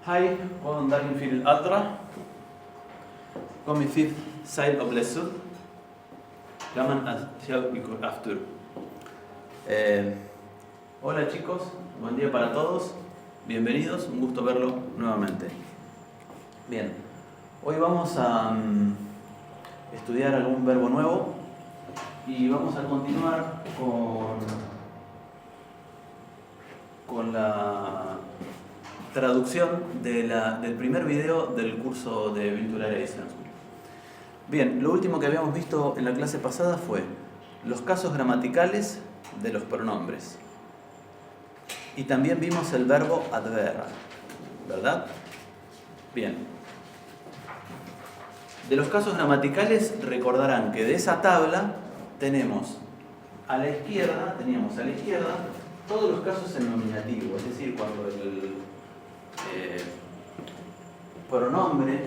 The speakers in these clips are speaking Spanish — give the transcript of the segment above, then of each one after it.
Hej og dagen til alle. Kom i fifth side of lesson. Gaman at sjá ykkur aftur. Hola chicos, buen día para todos. Bienvenidos, un gusto verlo nuevamente. Bien, hoy vamos a estudiar algún verbo nuevo y vamos a continuar con la traducción del primer video del curso de Virtual Edition. Bien, lo último que habíamos visto en la clase pasada fue los casos gramaticales de los pronombres. Y también vimos el verbo adver, ¿verdad? Bien. De los casos gramaticales recordarán que de esa tabla teníamos a la izquierda todos los casos en nominativo, es decir, cuando el pronombre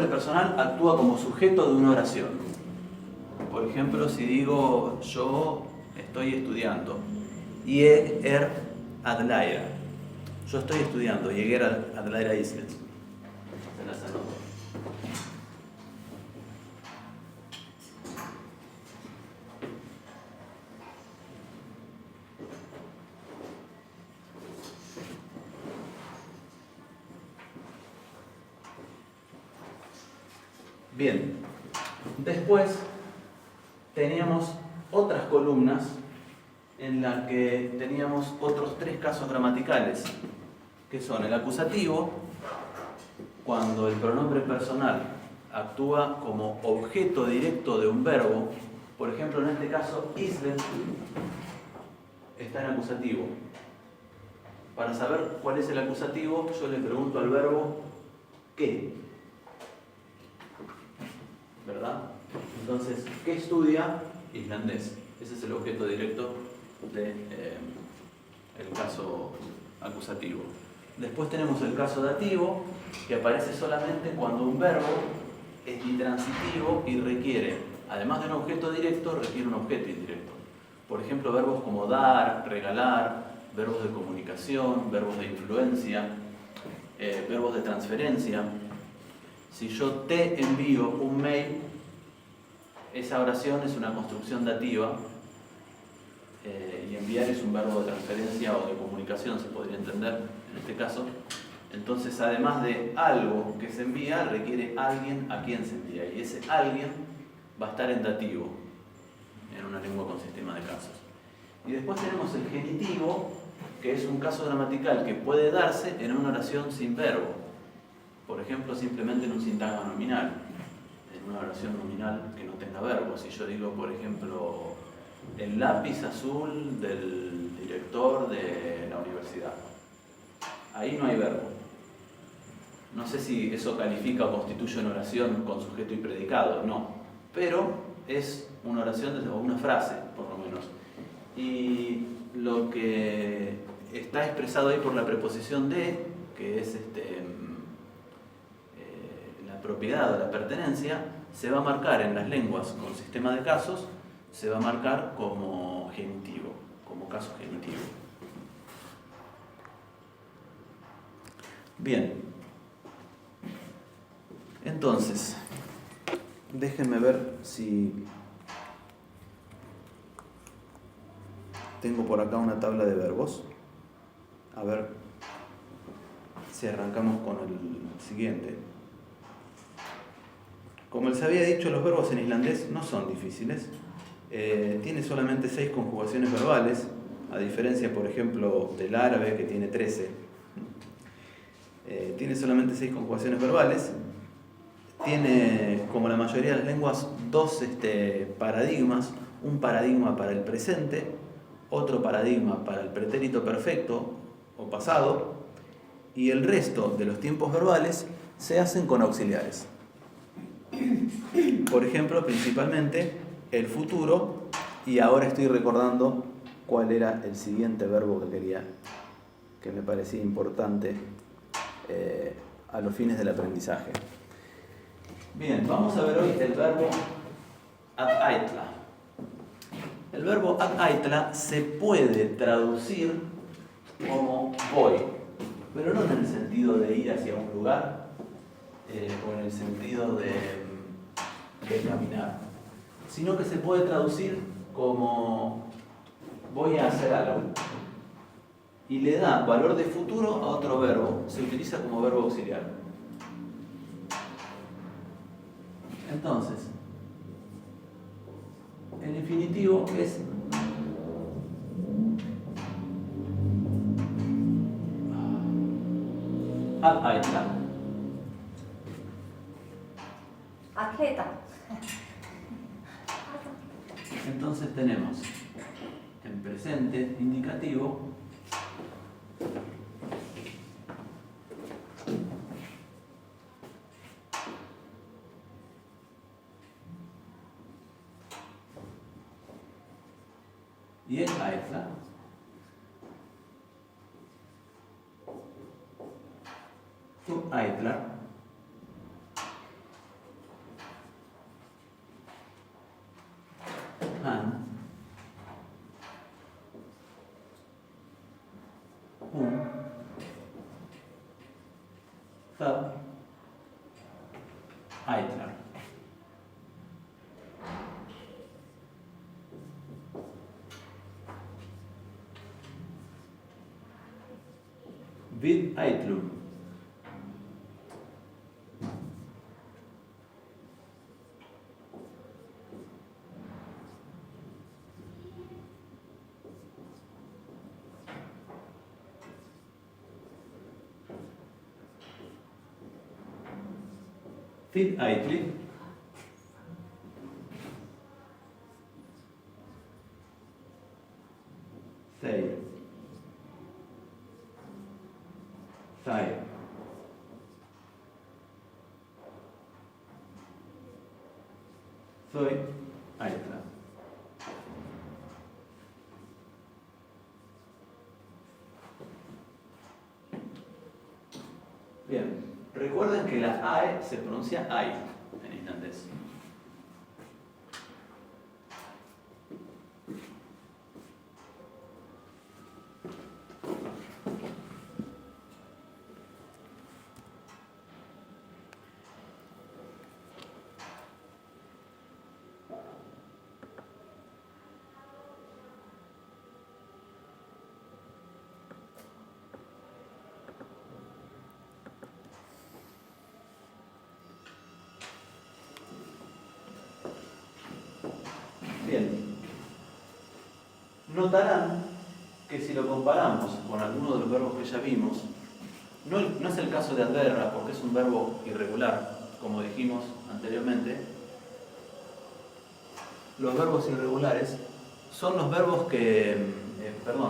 personal actúa como sujeto de una oración. Por ejemplo, si digo yo estoy estudiando, ég að læra. Yo estoy estudiando, ég að læra íslensku. Se las anoto. Bien, después teníamos otras columnas en las que teníamos otros tres casos gramaticales, que son el acusativo, cuando el pronombre personal actúa como objeto directo de un verbo. Por ejemplo, en este caso, íslensku está en acusativo. Para saber cuál es el acusativo, yo le pregunto al verbo ¿qué? ¿Verdad? Entonces, ¿qué estudia? Islandés. Ese es el objeto directo del caso acusativo. Después tenemos el caso dativo, que aparece solamente cuando un verbo es intransitivo y requiere, además de un objeto directo, requiere un objeto indirecto. Por ejemplo, verbos como dar, regalar, verbos de comunicación, verbos de influencia, verbos de transferencia. Si yo te envío un mail, esa oración es una construcción dativa y enviar es un verbo de transferencia o de comunicación, se podría entender en este caso. Entonces, además de algo que se envía, requiere alguien a quien se envía, y ese alguien va a estar en dativo en una lengua con sistema de casos. Y después tenemos el genitivo, que es un caso gramatical que puede darse en una oración sin verbo. Por ejemplo, simplemente en un sintagma nominal, en una oración nominal que no tenga verbo. Si yo digo, por ejemplo, el lápiz azul del director de la universidad, ahí no hay verbo. No sé si eso califica o constituye una oración con sujeto y predicado, no. Pero es una oración o una frase, por lo menos. Y lo que está expresado ahí por la preposición de, que es la propiedad o la pertenencia, se va a marcar en las lenguas con sistema de casos, se va a marcar como genitivo, como caso genitivo. Bien, entonces, déjenme ver si tengo por acá una tabla de verbos. A ver si arrancamos con el siguiente. Como les había dicho, los verbos en islandés no son difíciles. Tiene solamente 6 conjugaciones verbales, a diferencia, por ejemplo, del árabe, que tiene 13. Tiene solamente 6 conjugaciones verbales. Tiene, como la mayoría de las lenguas, 2 paradigmas. Un paradigma para el presente, otro paradigma para el pretérito perfecto o pasado, y el resto de los tiempos verbales se hacen con auxiliares. Por ejemplo, principalmente el futuro, y ahora estoy recordando cuál era el siguiente verbo que me parecía importante a los fines del aprendizaje. Bien, vamos a ver hoy el verbo ad-aitla. El verbo ad-aitla se puede traducir como voy, pero no en el sentido de ir hacia un lugar o en el sentido de caminar, sino que se puede traducir como voy a hacer algo y le da valor de futuro a otro verbo, se utiliza como verbo auxiliar. Entonces, el infinitivo es arbeita. Entonces tenemos en presente indicativo y el Eitler. Tu Eitler. Han. Tab. Eitler. Vid Eitlum. Vid Eitli. Sei. Sai. Soy Eitler. Bien, recuerden que la AE se pronuncia AI en islandés. Bien, notarán que si lo comparamos con alguno de los verbos que ya vimos, no es el caso de adverra, porque es un verbo irregular, como dijimos anteriormente. Los verbos irregulares son los verbos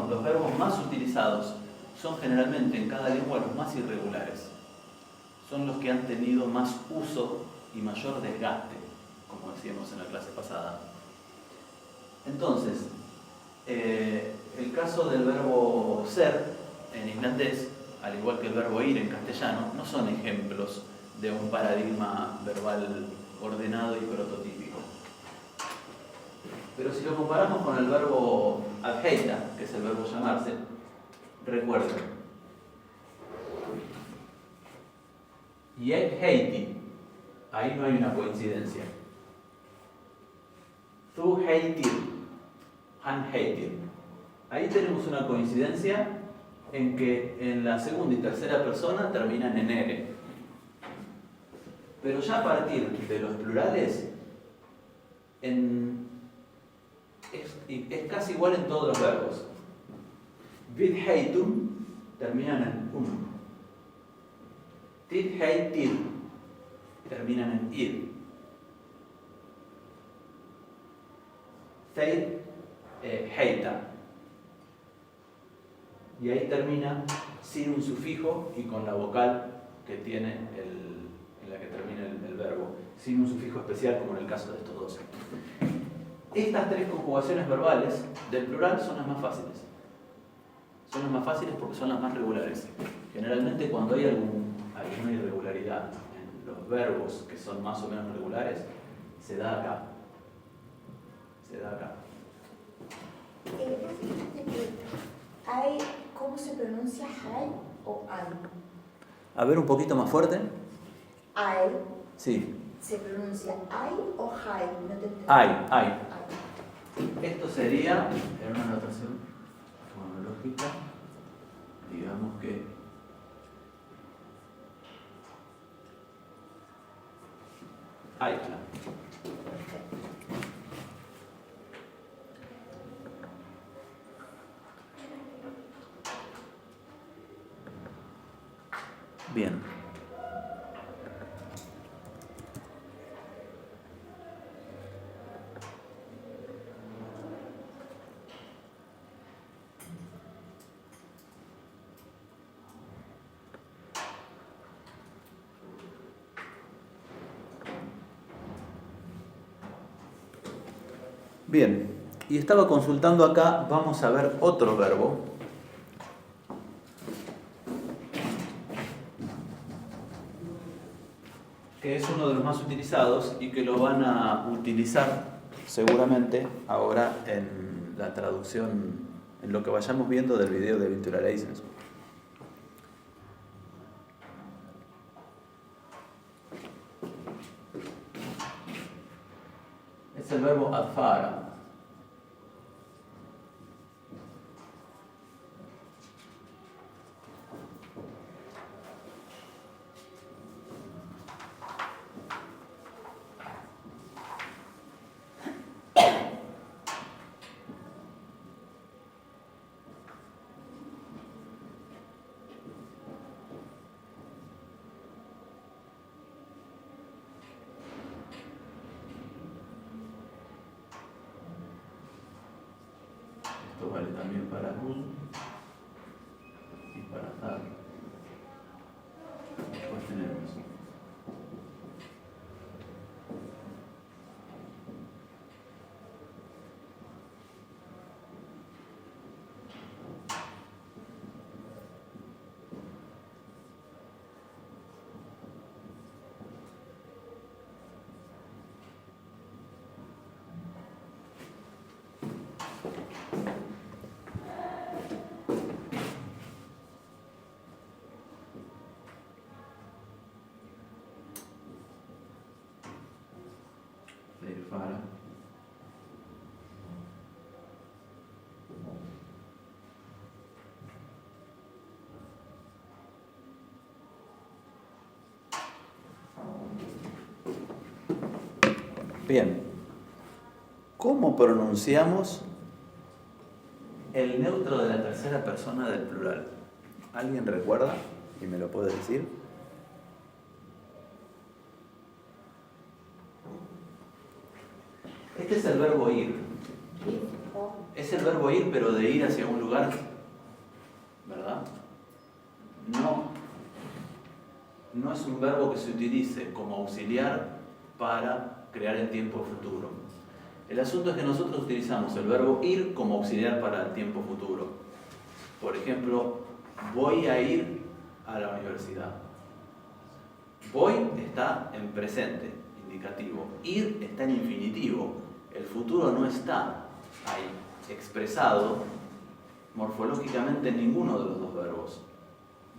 los verbos más utilizados son generalmente en cada lengua los más irregulares. Son los que han tenido más uso y mayor desgaste, como decíamos en la clase pasada. Entonces, el caso del verbo ser en islandés, al igual que el verbo ir en castellano, no son ejemplos de un paradigma verbal ordenado y prototípico. Pero si lo comparamos con el verbo adheita, que es el verbo llamarse, recuerden, y heiti, ahí no hay una coincidencia. Tu heitir, han heitir. Ahí tenemos una coincidencia en que en la segunda y tercera persona terminan en ere. Pero ya a partir de los plurales, es casi igual en todos los verbos. Vid heitum terminan en Tid heitir terminan en ir. Teid heita. Y ahí termina sin un sufijo y con la vocal que tiene en la que termina el verbo, sin un sufijo especial como en el caso de estos dos. Estas tres conjugaciones verbales del plural son las más fáciles. Son las más fáciles porque son las más regulares. Generalmente cuando hay alguna irregularidad en los verbos que son más o menos regulares, se da acá. Hay, ¿cómo se pronuncia hay o hay? A ver, un poquito más fuerte. Hay. Sí. ¿Se pronuncia hay o hay? No te entendí. Hay. Esto sería, en una notación fonológica, digamos que hay. Bien. Bien, y estaba consultando acá, vamos a ver otro verbo. Que es uno de los más utilizados y que lo van a utilizar seguramente ahora en la traducción, en lo que vayamos viendo del video de Virtualization. Es el verbo adfara. Esto vale también para un y para dar. Después tenemos fara. Bien, ¿cómo pronunciamos el neutro de la tercera persona del plural? ¿Alguien recuerda y me lo puede decir? Este es el verbo ir. Es el verbo ir, pero de ir hacia un lugar, ¿verdad? No es un verbo que se utilice como auxiliar para crear el tiempo futuro. El asunto es que nosotros utilizamos el verbo ir como auxiliar para el tiempo futuro. Por ejemplo, voy a ir a la universidad. Voy está en presente, indicativo. Ir está en infinitivo. El futuro no está ahí expresado morfológicamente en ninguno de los dos verbos.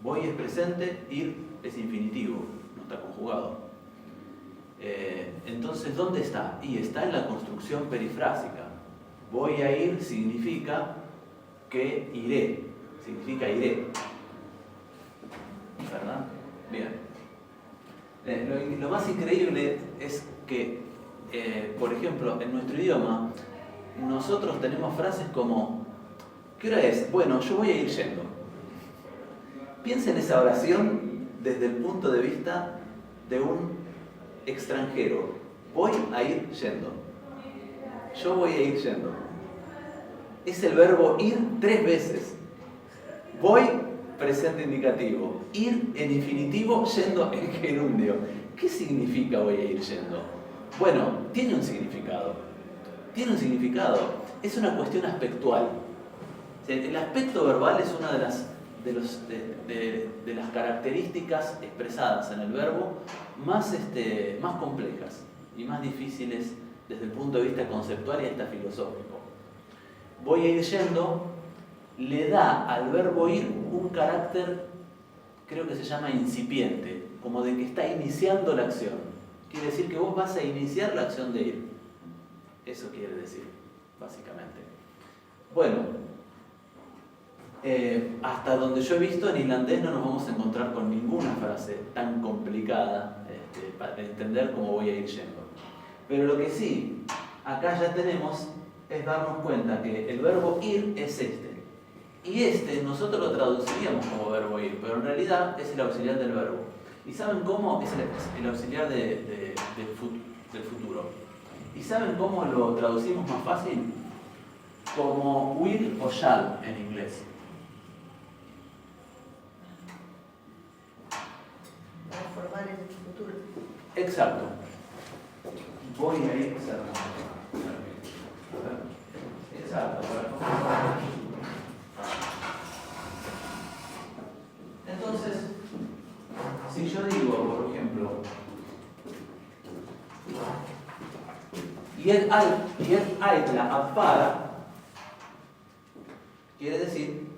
Voy es presente, ir es infinitivo, no está conjugado. Entonces, ¿dónde está? Y está en la construcción perifrásica. Voy a ir significa que iré, significa iré. ¿Verdad? Bien. Lo más increíble es que, por ejemplo, en nuestro idioma, nosotros tenemos frases como ¿qué hora es? Bueno, yo voy a ir yendo. Piensa en esa oración desde el punto de vista de un extranjero. Voy a ir yendo. Yo voy a ir yendo. Es el verbo ir 3 veces. Voy, presente indicativo. Ir en infinitivo, yendo en gerundio. ¿Qué significa voy a ir yendo? Bueno, tiene un significado. Tiene un significado. Es una cuestión aspectual. El aspecto verbal es una de las características expresadas en el verbo más complejas y más difíciles desde el punto de vista conceptual y hasta filosófico. Voy a ir yendo, le da al verbo ir un carácter, creo que se llama incipiente, como de que está iniciando la acción. Quiere decir que vos vas a iniciar la acción de ir. Eso quiere decir, básicamente. Bueno, hasta donde yo he visto, en islandés no nos vamos a encontrar con ninguna frase tan complicada para entender cómo voy a ir yendo. Pero lo que sí, acá ya tenemos, es darnos cuenta que el verbo ir es este. Y este nosotros lo traduciríamos como verbo ir, pero en realidad es el auxiliar del verbo. ¿Y saben cómo? Es el auxiliar del futuro. ¿Y saben cómo lo traducimos más fácil? Como will o shall en inglés. Para formar el futuro. Exacto. Voy a ir cerrando. Exacto. Entonces, si yo digo, por ejemplo, Ég ætla að fara, quiere decir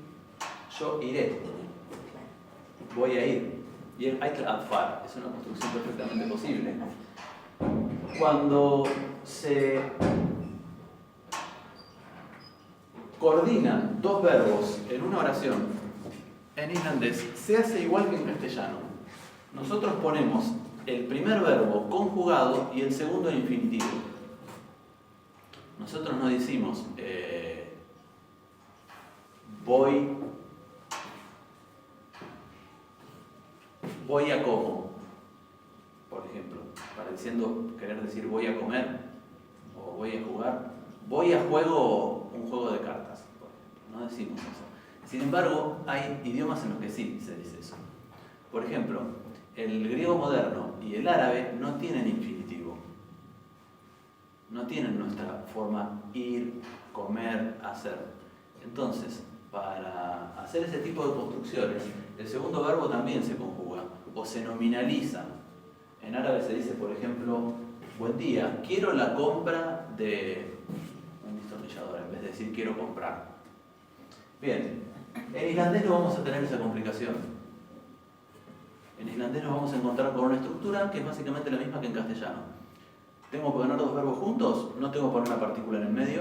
yo iré, voy a ir. Ég ætla að fara es una construcción perfectamente posible. Cuando se coordinan dos verbos en una oración en islandés, se hace igual que en castellano. Nosotros ponemos el primer verbo conjugado y el segundo en infinitivo. Nosotros no decimos voy a como, por ejemplo, querer decir voy a comer o voy a jugar, voy a juego un juego de cartas, por ejemplo. No decimos eso. Sin embargo, hay idiomas en los que sí se dice eso. Por ejemplo, el griego moderno y el árabe no tienen infinitivo. No tienen nuestra forma ir, comer, hacer. Entonces, para hacer ese tipo de construcciones, el segundo verbo también se conjuga o se nominaliza. En árabe se dice, por ejemplo, buen día, quiero la compra de un destornillador, en vez de decir quiero comprar. Bien, en islandés no vamos a tener esa complicación. En islandés nos vamos a encontrar con una estructura que es básicamente la misma que en castellano. Tengo que poner dos verbos juntos, no tengo que poner una partícula en el medio.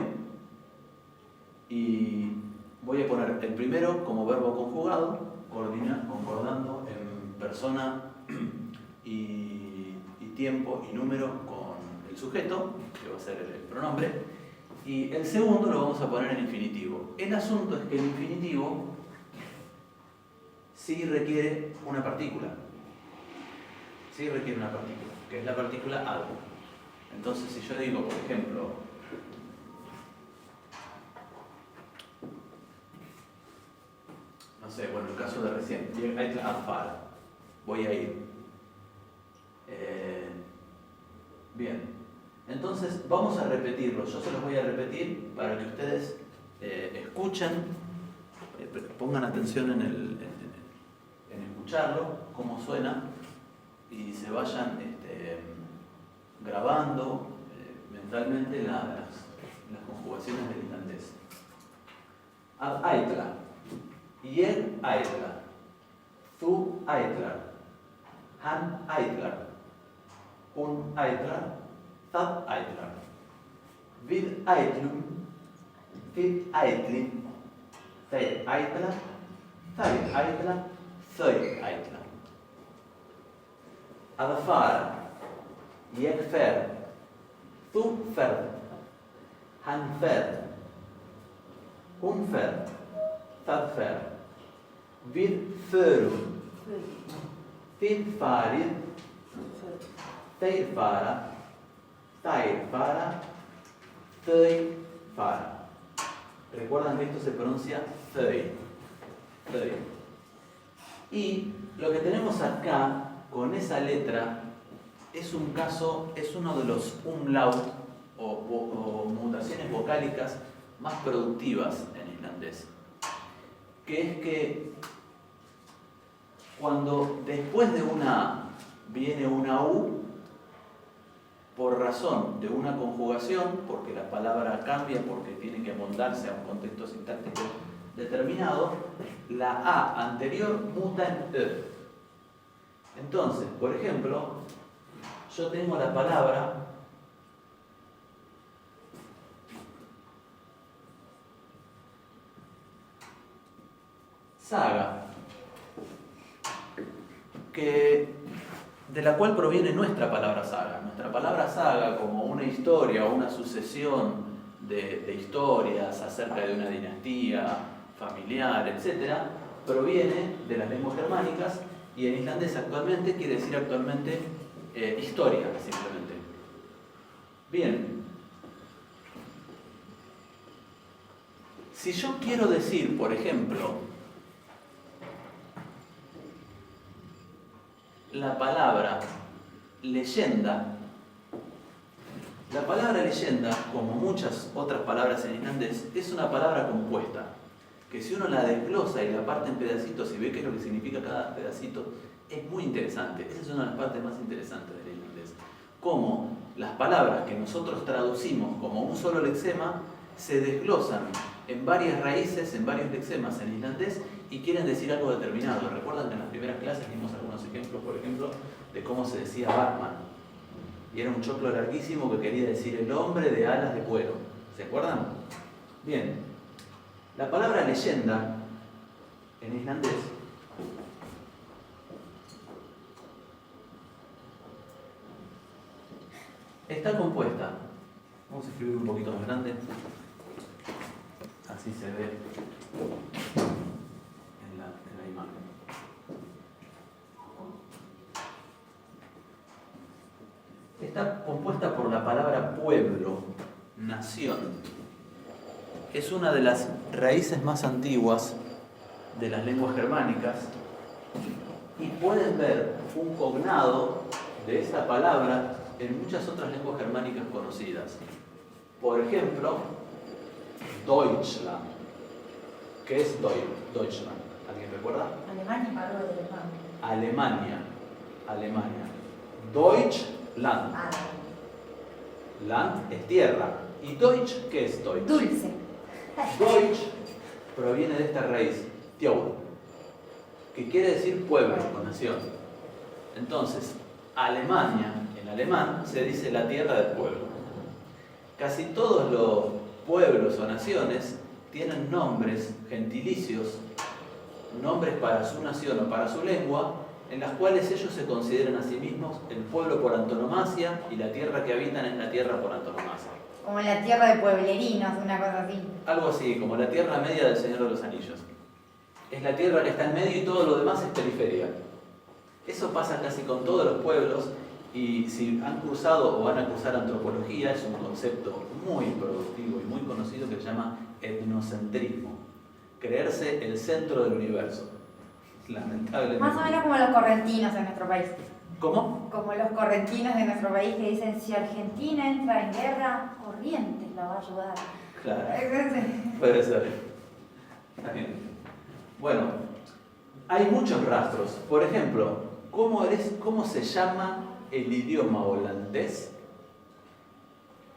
Y voy a poner el primero como verbo conjugado, concordando en persona y tiempo y número con el sujeto, que va a ser el pronombre. Y el segundo lo vamos a poner en infinitivo. El asunto es que el infinitivo sí requiere una partícula. Sí requiere una partícula, que es la partícula algo. Entonces, si yo digo, por ejemplo, no sé, bueno, el caso de recién, voy a ir. Bien, entonces vamos a repetirlo. Yo se los voy a repetir para que ustedes escuchen, pongan atención en escucharlo, cómo suena, y se vayan grabando mentalmente las conjugaciones del islandés. Ad ætla, ég ætla, þú ætlar, hann ætlar, hún ætlar, það ætlar. Við ætlum, þið ætlið, þeir ætla, þær ætla, þau ætla. Að fara, ég fer, þú ferð, hann fer, hún fer, það fer. Við förum, þið farið, þeir fara, þær fara, þau fara. Recuerdan que esto se pronuncia þau. Y lo que tenemos acá, con esa letra, es uno de los umlaut o mutaciones vocálicas más productivas en islandés. Que es que cuando después de una A viene una U, por razón de una conjugación, porque la palabra cambia, porque tiene que amoldarse a un contexto sintáctico determinado, la A anterior muta en E. Entonces, por ejemplo, yo tengo la palabra saga, de la cual proviene nuestra palabra saga. Nuestra palabra saga, como una historia o una sucesión de historias acerca de una dinastía familiar, etc., proviene de las lenguas germánicas, y en islandés actualmente quiere decir historia, simplemente. Bien. Si yo quiero decir, por ejemplo, la palabra leyenda, la palabra leyenda, como muchas otras palabras en islandés, es una palabra compuesta, que si uno la desglosa y la parte en pedacitos y ve qué es lo que significa cada pedacito, es muy interesante. Esa es una de las partes más interesantes del islandés. Cómo las palabras que nosotros traducimos como un solo lexema se desglosan en varias raíces, en varios lexemas en islandés, y quieren decir algo determinado. ¿Recuerdan que en las primeras clases dimos algunos ejemplos, por ejemplo, de cómo se decía Batman? Y era un choclo larguísimo que quería decir el hombre de alas de cuero. ¿Se acuerdan? Bien. La palabra leyenda en islandés está compuesta. Vamos a escribir un poquito más grande. Así se ve en la imagen. Está compuesta por la palabra pueblo, nación. Es una de las raíces más antiguas de las lenguas germánicas, y pueden ver un cognado de esta palabra en muchas otras lenguas germánicas conocidas. Por ejemplo, Deutschland. ¿Qué es Deutschland? ¿Alguien recuerda? Alemania, algo de Alemania. Alemania. Deutschland. Land es tierra. ¿Y Deutsch qué es Deutsch? Dulce. Deutsch proviene de esta raíz, Tjaud, que quiere decir pueblo o nación. Entonces, Alemania, en alemán, se dice la tierra del pueblo. Casi todos los pueblos o naciones tienen nombres, gentilicios, nombres para su nación o para su lengua, en las cuales ellos se consideran a sí mismos el pueblo por antonomasia, y la tierra que habitan es la tierra por antonomasia. Como la tierra de pueblerinos, una cosa así. Algo así, como la tierra media del Señor de los Anillos. Es la tierra que está en medio y todo lo demás es periferia. Eso pasa casi con todos los pueblos, y si han cursado o van a cursar antropología, es un concepto muy productivo y muy conocido que se llama etnocentrismo. Creerse el centro del universo. Lamentablemente. Más o menos como los correntinos en nuestro país. ¿Cómo? Como los correntinos de nuestro país que dicen, si Argentina entra en guerra, Corrientes la va a ayudar. Claro. Puede ser. Está bien. Bueno, hay muchos rastros. Por ejemplo, ¿cómo se llama el idioma holandés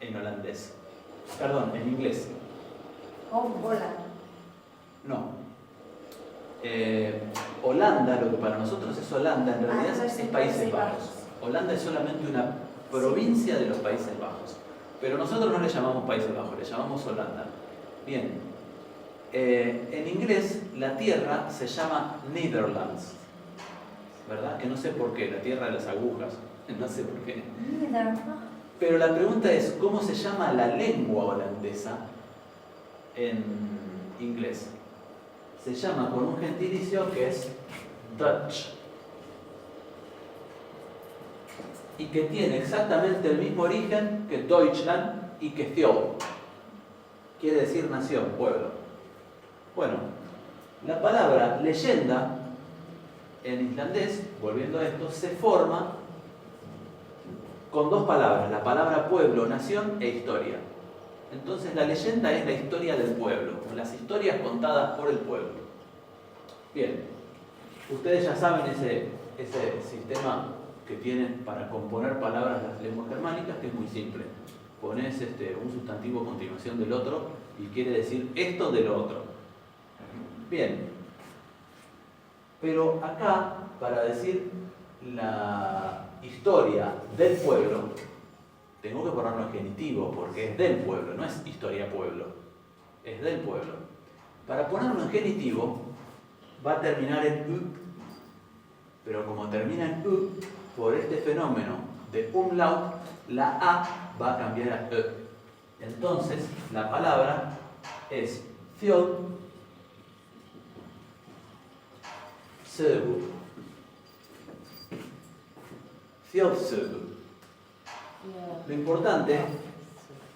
en holandés? Perdón, en inglés. Hola. No. Holanda, lo que para nosotros es Holanda, en realidad es Países Bajos. Holanda es solamente una provincia de los Países Bajos. Pero nosotros no le llamamos Países Bajos, le llamamos Holanda. Bien. En inglés, la tierra se llama Netherlands. ¿Verdad? Que no sé por qué, la tierra de las agujas. No sé por qué. Pero la pregunta es, ¿cómo se llama la lengua holandesa en inglés? Se llama con un gentilicio que es Dutch, y que tiene exactamente el mismo origen que Deutschland y que Tjaud. Quiere decir nación, pueblo. Bueno, la palabra leyenda en islandés, volviendo a esto, se forma con dos palabras, la palabra pueblo, nación e historia. Entonces la leyenda es la historia del pueblo, las historias contadas por el pueblo. Bien, ustedes ya saben ese sistema que tienen para componer palabras las lenguas germánicas, que es muy simple. Pones un sustantivo a continuación del otro y quiere decir esto de lo otro. Bien, pero acá, para decir la historia del pueblo, tengo que ponerlo en genitivo, porque es del pueblo, no es historia pueblo, es del pueblo. Para ponerlo en genitivo, va a terminar en U, pero como termina en U, por este fenómeno de umlaut, la A va a cambiar a E. Entonces, la palabra es Fjord Sögur. Fjord Sögur. Lo importante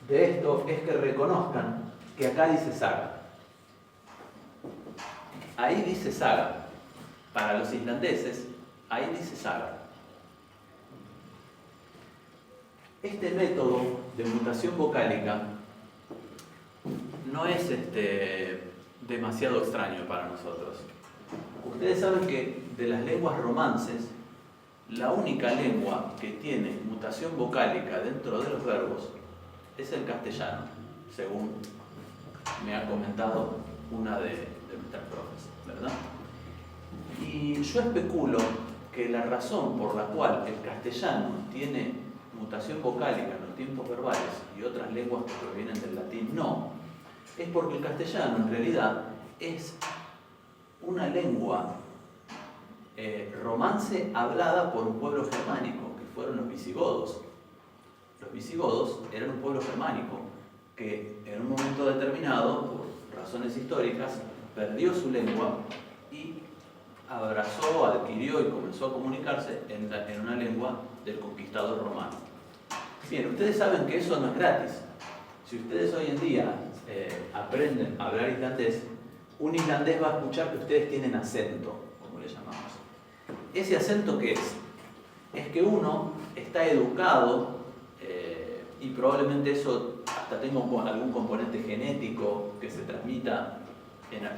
de esto es que reconozcan que acá dice saga. Ahí dice saga. Para los islandeses, ahí dice saga. Este método de mutación vocálica no es demasiado extraño para nosotros. Ustedes saben que de las lenguas romances, la única lengua que tiene mutación vocálica dentro de los verbos es el castellano, según me ha comentado una de nuestras profes, ¿verdad? Y yo especulo que la razón por la cual el castellano tiene mutación vocálica en los tiempos verbales y otras lenguas que provienen del latín no, es porque el castellano en realidad es una lengua romance hablada por un pueblo germánico, que fueron los visigodos. Los visigodos eran un pueblo germánico que en un momento determinado, por razones históricas, perdió su lengua y abrazó, adquirió y comenzó a comunicarse en una lengua del conquistador romano. Bien, ustedes saben que eso no es gratis. Si ustedes hoy en día aprenden a hablar islandés, un islandés va a escuchar que ustedes tienen acento, como le llamamos. ¿Ese acento qué es? Es que uno está educado y probablemente eso hasta tenga algún componente genético que se transmita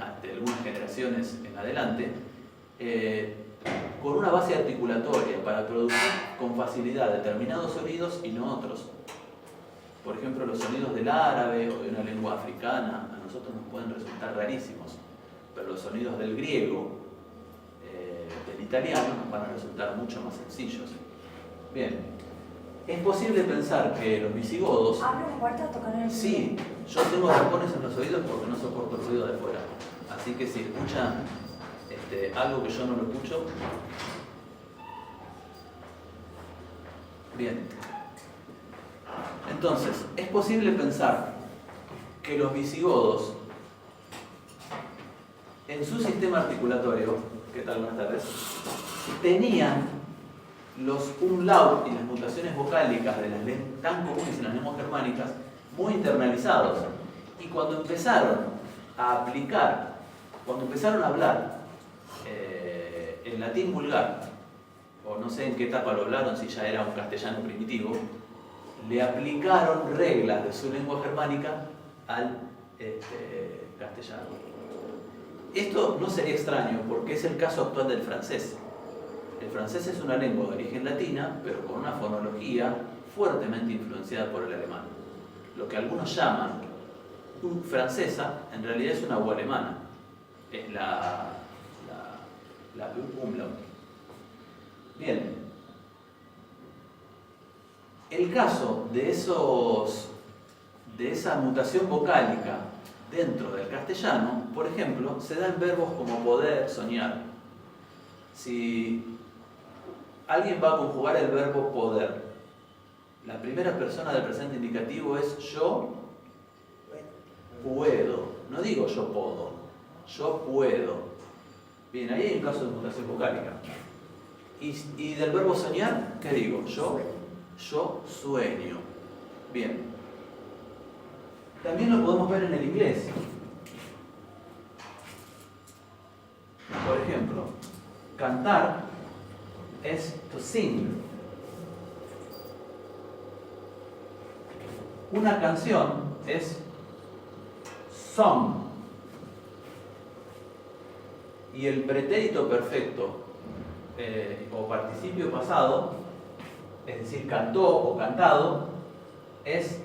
ante algunas generaciones en adelante, con una base articulatoria para producir con facilidad determinados sonidos y no otros. Por ejemplo, los sonidos del árabe o de una lengua africana a nosotros nos pueden resultar rarísimos, pero los sonidos del griego, del italiano, nos van a resultar mucho más sencillos. Bien, es posible pensar que los visigodos... ¿Abre la puerta a tocar el... Sí, yo tengo tapones en los oídos porque no soporto el ruido de afuera. Así que si escuchan algo que yo no lo escucho... Bien. Entonces, es posible pensar que los visigodos, en su sistema articulatorio, ¿qué tal? Buenas tardes, tenían los umlaut y las mutaciones vocálicas de las tan comunes en las lenguas germánicas muy internalizados. Y cuando empezaron a aplicar, cuando empezaron a hablar el latín vulgar, o no sé en qué etapa lo hablaron, si ya era un castellano primitivo, le aplicaron reglas de su lengua germánica al castellano. Esto no sería extraño porque es el caso actual del francés. El francés es una lengua de origen latina, pero con una fonología fuertemente influenciada por el alemán. Lo que algunos llaman francesa, en realidad es una U alemana. Es la umlaut. Bien. El caso de esa mutación vocálica dentro del castellano, por ejemplo, se da en verbos como poder, soñar. Si alguien va a conjugar el verbo poder, la primera persona del presente indicativo es yo puedo. No digo yo puedo, yo puedo. Bien, ahí hay un caso de mutación vocálica. Y del verbo soñar, ¿qué digo? Yo sueño. Bien. También lo podemos ver en el inglés. Por ejemplo, cantar es to sing. Una canción es song. Y el pretérito perfecto o participio pasado, es decir, cantó o cantado, es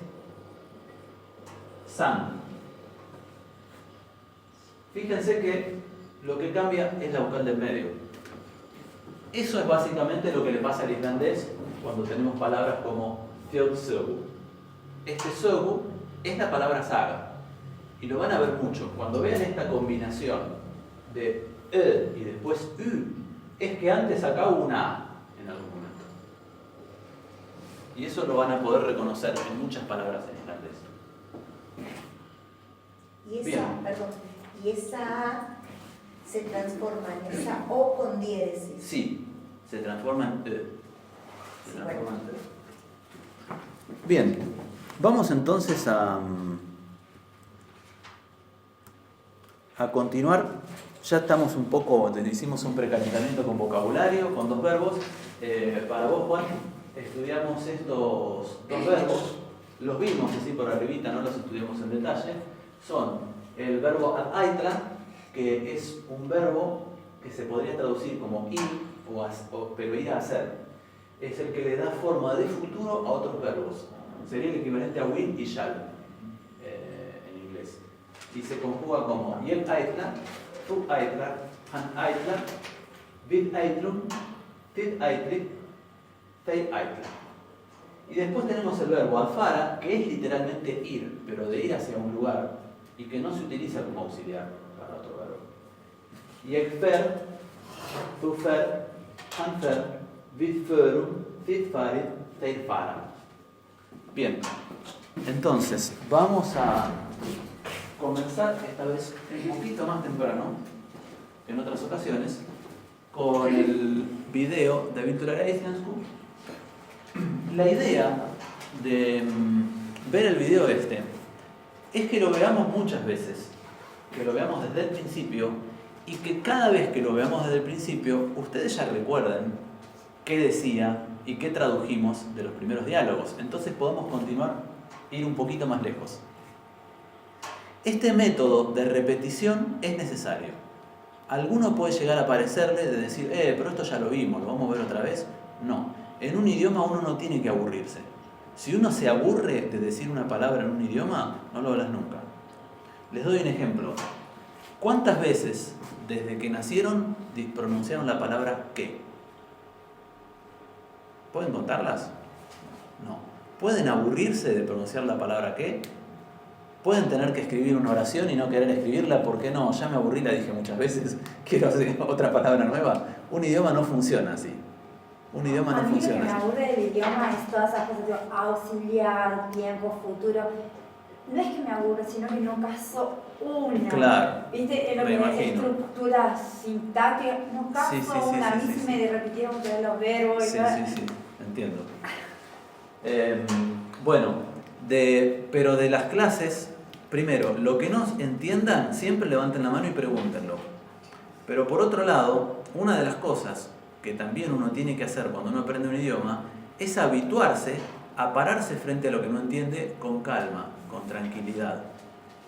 sang. Fíjense que lo que cambia es la vocal del medio. Eso es básicamente lo que le pasa al islandés cuando tenemos palabras como þjóðsögu. Este sögu es la palabra saga. Y lo van a ver mucho. Cuando vean esta combinación de y después es que antes acá hubo una A en algún momento. Y eso lo van a poder reconocer en muchas palabras en islandés. Y esa A se transforma en esa O con diéresis. Sí, se transforma en Bien, vamos entonces a continuar. Ya estamos un poco, hicimos un precalentamiento con vocabulario, con 2 verbos. Para vos, Juan, estudiamos estos 2 verbos. Los vimos así por arribita, no los estudiamos en detalle. Son el verbo ad aitla, que es un verbo que se podría traducir como ir, pero ir a hacer. Es el que le da forma de futuro a otros verbos. Sería el equivalente a will y shall en inglés. Y se conjuga como ég aitla, tú aitlar, han aitlar, við aitlum, þið aitlið, þeir aitla. Y después tenemos el verbo afara, que es literalmente ir, pero de ir hacia un lugar, y que no se utiliza como auxiliar para otro verbo. Ég fer, þú fer, hann fer, við förum, þið farið, þeir fara. Bien, entonces vamos a comenzar esta vez un poquito más temprano que en otras ocasiones con el video de Virtual Islandsku. La idea de ver el video este es que lo veamos muchas veces, que lo veamos desde el principio y que cada vez que lo veamos desde el principio ustedes ya recuerden qué decía y qué tradujimos de los primeros diálogos. Entonces podemos continuar e ir un poquito más lejos. Este método de repetición es necesario. Alguno puede llegar a parecerle de decir, pero esto ya lo vimos, ¿lo vamos a ver otra vez? No. En un idioma uno no tiene que aburrirse. Si uno se aburre de decir una palabra en un idioma, no lo hablas nunca. Les doy un ejemplo. ¿Cuántas veces desde que nacieron pronunciaron la palabra qué? ¿Pueden contarlas? No. ¿Pueden aburrirse de pronunciar la palabra qué? ¿Pueden tener que escribir una oración y no querer escribirla? ¿Por qué no? Ya me aburrí, la dije muchas veces, quiero hacer otra palabra nueva. Un idioma no funciona así. Un idioma no funciona así. A mí lo que me aburre del idioma es todas esas cosas, tipo auxiliar, tiempo, futuro. No es que me aburre, sino que no caso una. Claro. ¿Viste? En lo que es estructura sintáctica, no caso una. A mí se me repitieron todos los verbos. Sí, entiendo. Bueno, pero de las clases, primero, lo que no entiendan, siempre levanten la mano y pregúntenlo. Pero por otro lado, una de las cosas que también uno tiene que hacer cuando uno aprende un idioma es habituarse a pararse frente a lo que no entiende con calma, con tranquilidad,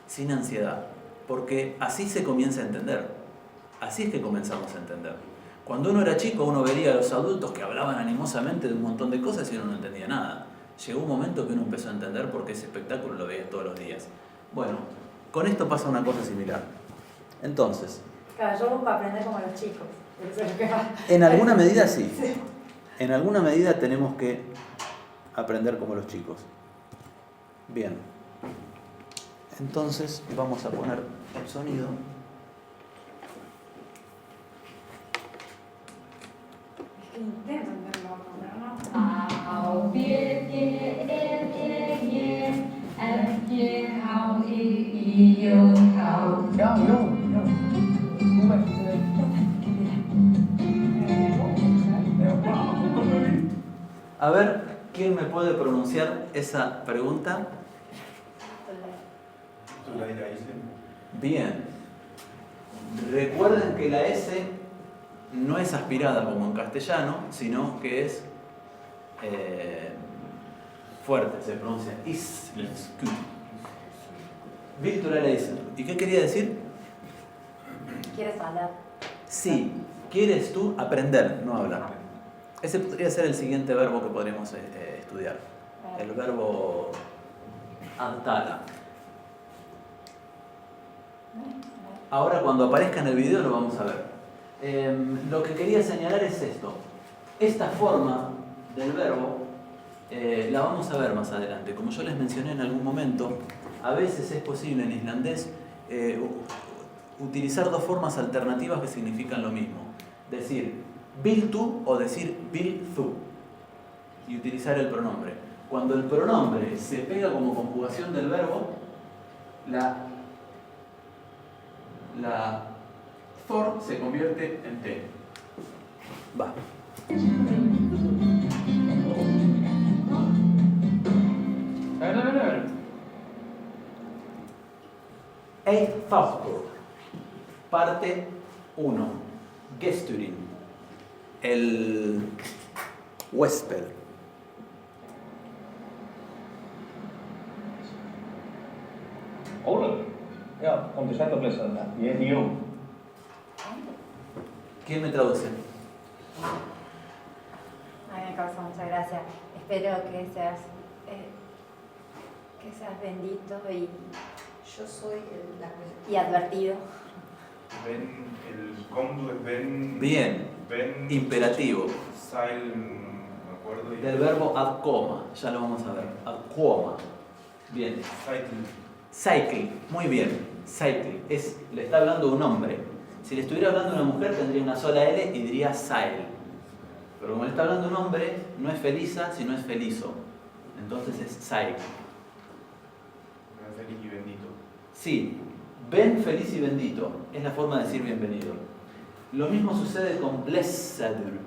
sin ansiedad, porque así se comienza a entender. Así es que comenzamos a entender. Cuando uno era chico, uno veía a los adultos que hablaban animosamente de un montón de cosas y uno no entendía nada. Llegó un momento que uno empezó a entender porque ese espectáculo lo veía todos los días. Bueno, con esto pasa una cosa similar. Entonces... Claro, yo busco aprender como los chicos. En alguna medida sí. En alguna medida tenemos que aprender como los chicos. Bien. Entonces vamos a poner el sonido. Es que intento entenderlo, ¿no? A ver, ¿quién me puede pronunciar esa pregunta? Bien. Recuerden que la S no es aspirada como en castellano, sino que es fuerte, se pronuncia isländsk. Virtual Isländsk. ¿Y qué quería decir? ¿Quieres hablar? Sí, quieres tú aprender, no hablar. Ese podría ser el siguiente verbo que podríamos estudiar. El verbo antala. Ahora cuando aparezca en el video lo vamos a ver. Lo que quería señalar es esto. Esta forma del verbo la vamos a ver más adelante. Como yo les mencioné en algún momento, a veces es posible en islandés utilizar dos formas alternativas que significan lo mismo. Decir vil tú o decir vil þú y utilizar el pronombre. Cuando el pronombre se pega como conjugación del verbo, la for se convierte en te. Va. Eitt þáttur. Parte 1. Gesturinn. El huésped. Ólafur? Já, komdu sæll og blessaðu það. Ég heiti Jón. ¿Quién me traduce? Ay, me causa mucha gracia. Espero que seas bendito Yo soy y advertido. El comdu es ven. Bien. Ven. Imperativo. Sail, me acuerdo. Del verbo ad coma. Ya lo vamos a ver. Ad coma. Bien. Cycle. Muy bien. Cycle. Le está hablando un hombre. Si le estuviera hablando una mujer tendría una sola L y diría sail. Pero como le está hablando un hombre, no es Felisa, sino es Felizo. Entonces es cycle. Feliz y bendito. Sí, ven feliz y bendito. Es la forma de decir bienvenido. Lo mismo sucede con blessadur.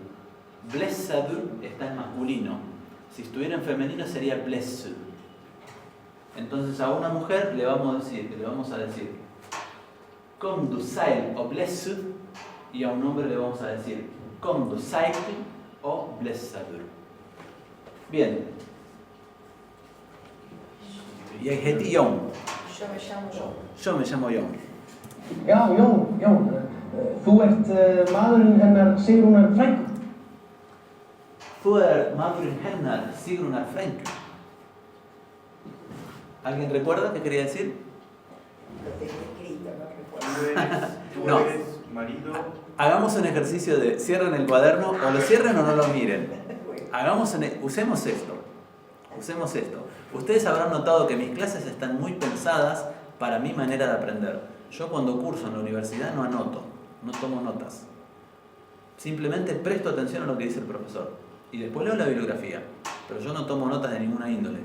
Blessadur está en masculino. Si estuviera en femenino sería blessed. Entonces a una mujer le vamos a decir kom du sæl o blessed, y a un hombre le vamos a decir kom du sæl o blessadur. Bien. Ég heiti Jón. Yo me llamo Jón. Yo me llamo Jón. Já, Jón. Þú ert maðurinn hennar Sigrúnar frænku. Þú maðurinn hennar Sigrúnar frænku. ¿Alguien recuerda qué quería decir? Lo tengo escrito, no recuerdo. Tú No. eres marido. Hagamos un ejercicio de cierren el cuaderno, o lo cierren o no lo miren. Usemos esto. Ustedes habrán notado que mis clases están muy pensadas para mi manera de aprender. Yo cuando curso en la universidad no anoto, no tomo notas. Simplemente presto atención a lo que dice el profesor. Y después leo la bibliografía. Pero yo no tomo notas de ninguna índole.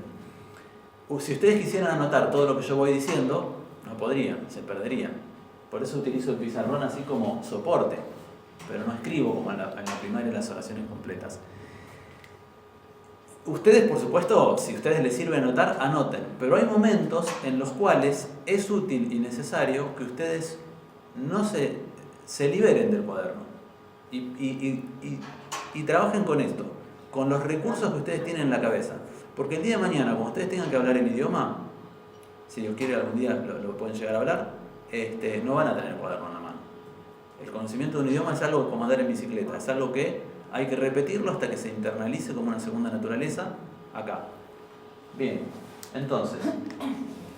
Si ustedes quisieran anotar todo lo que yo voy diciendo, no podrían, se perderían. Por eso utilizo el pizarrón así como soporte. Pero no escribo como en la primaria las oraciones completas. Ustedes, por supuesto, si a ustedes les sirve anotar, anoten. Pero hay momentos en los cuales es útil y necesario que ustedes no se liberen del cuaderno. Y trabajen con esto, con los recursos que ustedes tienen en la cabeza. Porque el día de mañana, cuando ustedes tengan que hablar el idioma, si Dios quiere algún día lo pueden llegar a hablar, no van a tener el cuaderno en la mano. El conocimiento de un idioma es algo como andar en bicicleta, es algo que hay que repetirlo hasta que se internalice como una segunda naturaleza acá. Bien, entonces,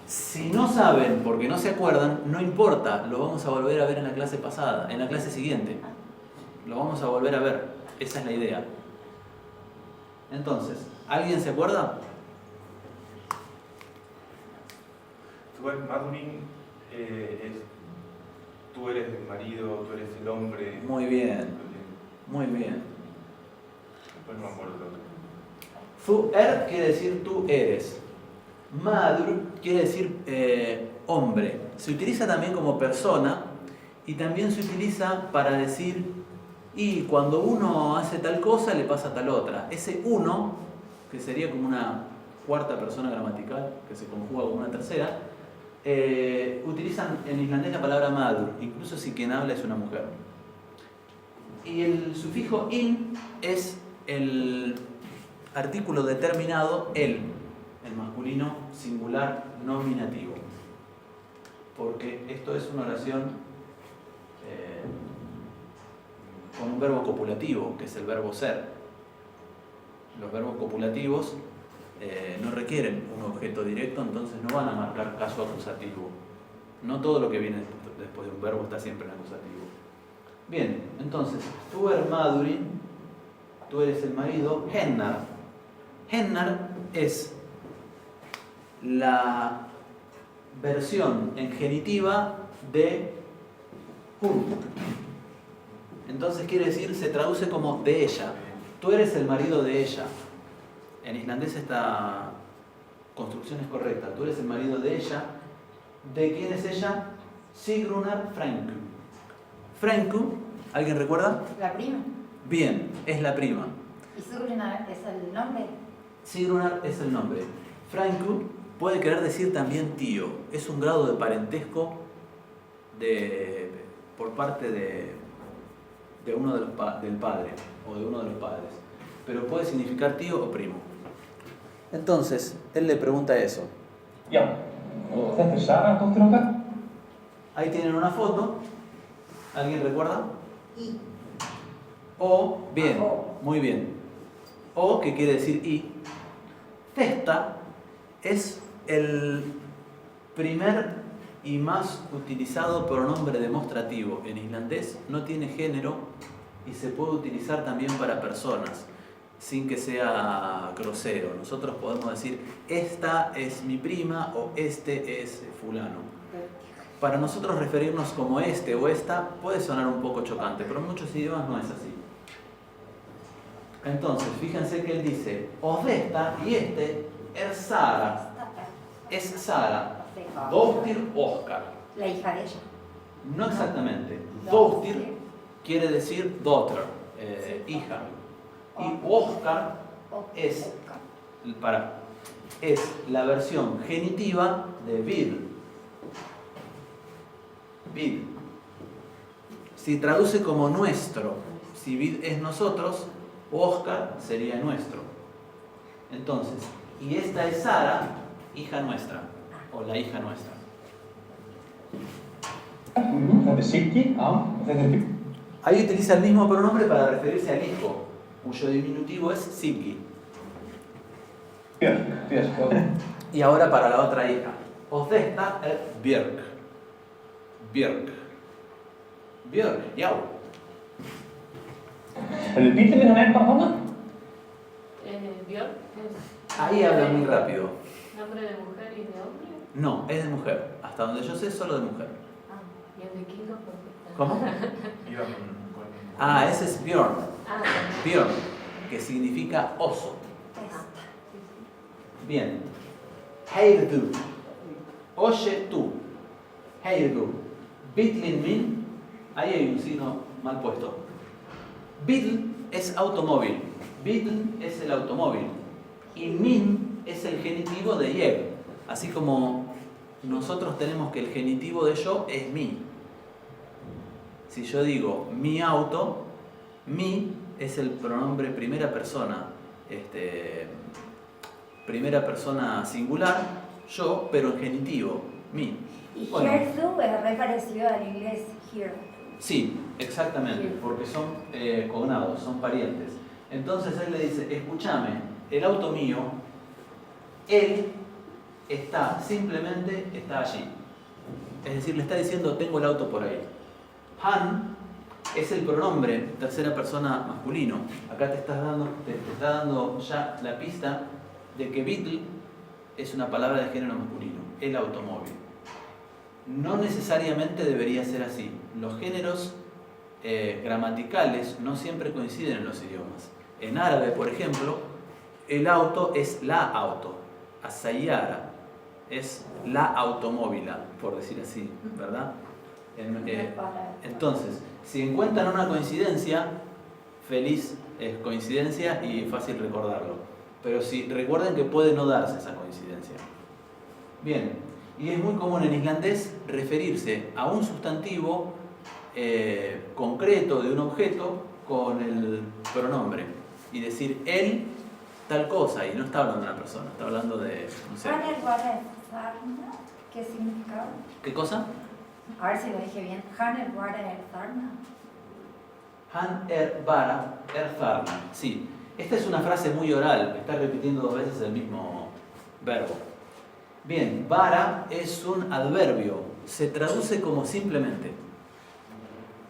si no saben porque no se acuerdan, no importa, lo vamos a volver a ver en la clase pasada, en la clase siguiente. Lo vamos a volver a ver, esa es la idea. Entonces, ¿alguien se acuerda? Tú eres madurin, tú eres el marido, tú eres el hombre. Muy bien, muy bien. Después no me acuerdo lo otro. Þú quiere decir tú eres. Madur quiere decir hombre. Se utiliza también como persona y también se utiliza para decir y cuando uno hace tal cosa le pasa tal otra. Ese uno, que sería como una cuarta persona gramatical que se conjuga con una tercera, utilizan en islandés la palabra madur, incluso si quien habla es una mujer. Y el sufijo in es el artículo determinado el masculino singular nominativo. Porque esto es una oración con un verbo copulativo, que es el verbo ser. Los verbos copulativos no requieren un objeto directo, entonces no van a marcar caso acusativo. No todo lo que viene después de un verbo está siempre en acusativo. Bien, entonces, tú eres Madurin, tú eres el marido. Hennar. Hennar es la versión en genitiva de hun. Entonces quiere decir, se traduce como de ella. Tú eres el marido de ella. En islandés esta construcción es correcta. Tú eres el marido de ella. ¿De quién es ella? Sigrunar Frænku. Frænku, ¿alguien recuerda? La prima. Bien, es la prima. ¿Y Sigrunar es el nombre? Sigrunar es el nombre. Frænku puede querer decir también tío. Es un grado de parentesco por parte de uno de los del padre o de uno de los padres. Pero puede significar tío o primo. Entonces, él le pregunta eso. Já, og þetta Sara, dóttir okkar. Ahí tienen una foto. ¿Alguien recuerda? Y O, bien, O. muy bien. O, que quiere decir y. Testa es el primer y más utilizado pronombre demostrativo en islandés. No tiene género y se puede utilizar también para personas, sin que sea grosero. Nosotros podemos decir, esta es mi prima o este es fulano. Para nosotros referirnos como este o esta puede sonar un poco chocante, pero en muchos idiomas no es así. Entonces, fíjense que él dice, Odesta y este es Sara. Es Sara. Dóttir Oscar. La hija de ella. No exactamente. Dóttir quiere decir daughter, hija. Y Oscar es la versión genitiva de vid. Vid. Si traduce como nuestro, si vid es nosotros, Oscar sería nuestro. Entonces, y esta es Sara, hija nuestra, o la hija nuestra. Þetta Siggi, já, og þetta Björn. Ahí utiliza el mismo pronombre para referirse al hijo, cuyo diminutivo es Siggi. Björk, ok. Y ahora para la otra hija. Odesta es Björk. Björk. Björk, já. Bíllinn hann bara þarna? Björk es Ahí habla muy rápido. nombre de mujer y de hombre. No, es de mujer. Hasta donde yo sé, solo de mujer. Y el de Kingo, porque ¿Cómo? Iba con Ah, ese es Björn. Ah, Björn, que significa oso. Bien. Heyrðu. Oye tú. Heyrðu. Bíllinn min. Ahí hay un signo mal puesto. Bíll es automóvil. Bíll es el automóvil. Y min es el genitivo de ég. Así como nosotros tenemos que el genitivo de yo es mi. Si yo digo mi auto, mi es el pronombre primera persona. Primera persona singular, yo, pero en genitivo, mi. Y Bueno. Herzu es re parecido al inglés here. Sí, exactamente, porque son cognados, son parientes. Entonces él le dice, escúchame, el auto mío, él simplemente está allí. Es decir, le está diciendo, tengo el auto por ahí. Han es el pronombre tercera persona masculino. Acá te está dando ya la pista de que Beetle es una palabra de género masculino, el automóvil. No necesariamente debería ser así. Los géneros gramaticales no siempre coinciden en los idiomas. En árabe, por ejemplo, el auto es la auto. Asayara es la automóvila, por decir así, ¿verdad? Entonces, si encuentran una coincidencia, feliz coincidencia y fácil recordarlo. Pero si recuerden que puede no darse esa coincidencia. Bien, y es muy común en islandés referirse a un sustantivo concreto de un objeto con el pronombre y decir él tal cosa, y no está hablando de una persona, está hablando de, no sé. ¿Qué significa? ¿Qué cosa? A ver si lo dije bien. Hanel Sarna. Han vara tharna. Sí, esta es una frase muy oral, está repitiendo 2 veces el mismo verbo. Bien, vara es un adverbio, se traduce como simplemente.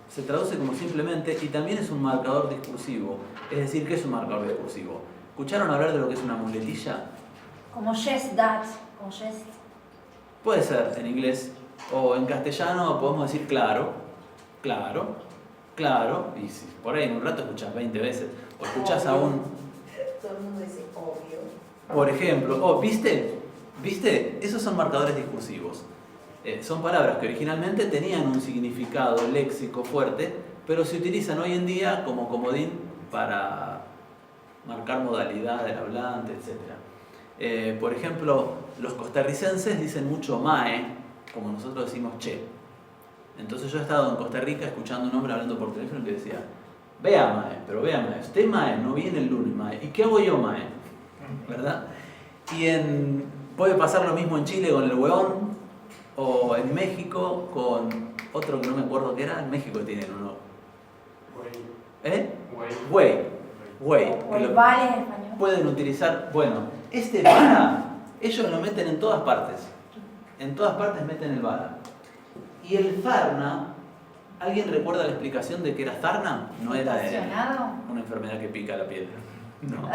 Se traduce como simplemente y también es un marcador discursivo. Es decir, ¿qué es un marcador discursivo? ¿Escucharon hablar de lo que es una muletilla? Como just that, como just. Puede ser en inglés o en castellano podemos decir claro, claro, claro, y si por ahí en un rato escuchás 20 veces, o escuchás a un, Todo el mundo dice obvio. por ejemplo, oh, ¿viste? ¿Viste? Esos son marcadores discursivos. Son palabras que originalmente tenían un significado léxico fuerte, pero se utilizan hoy en día como comodín para marcar modalidad del hablante, etc. Por ejemplo, los costarricenses dicen mucho mae, como nosotros decimos che. Entonces yo he estado en Costa Rica escuchando a un hombre hablando por teléfono que decía, vea mae, pero vea mae, usted mae, no viene el lunes mae, ¿y qué hago yo mae? ¿Verdad? Puede pasar lo mismo en Chile con el hueón, o en México con otro que no me acuerdo qué era, en México tienen uno. ¿Eh? Güey. Güey. O el vale en español. Pueden utilizar, bueno, este vara, ellos lo meten en todas partes. En todas partes meten el vara. Y el zarna, ¿alguien recuerda la explicación de que era zarna? No era una enfermedad que pica la piel. No.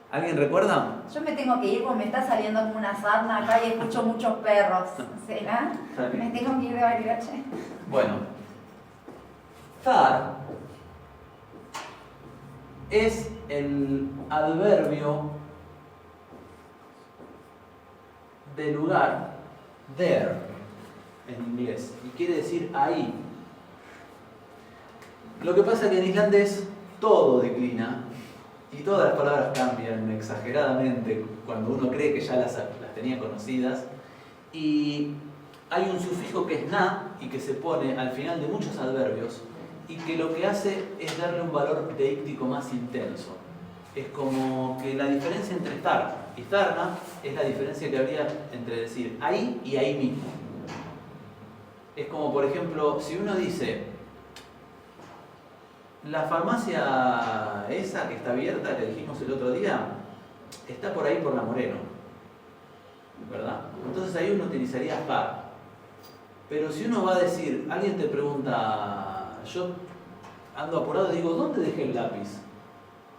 ¿Alguien recuerda? Yo me tengo que ir porque me está saliendo como una sarna acá y escucho muchos perros. ¿Será? Me tengo que ir de Bariloche. Bueno, zar es el adverbio de lugar, there, en inglés, y quiere decir ahí. Lo que pasa es que en islandés todo declina y todas las palabras cambian exageradamente cuando uno cree que ya las tenía conocidas, y hay un sufijo que es na y que se pone al final de muchos adverbios y que lo que hace es darle un valor deíctico más intenso. Es como que la diferencia entre estar y zarna es la diferencia que habría entre decir ahí y ahí mismo. Es como, por ejemplo, si uno dice la farmacia esa que está abierta, que dijimos el otro día, está por ahí por la Moreno, ¿verdad? Entonces ahí uno utilizaría zar. Pero si uno va a decir, alguien te pregunta, yo ando apurado y digo, ¿dónde dejé el lápiz?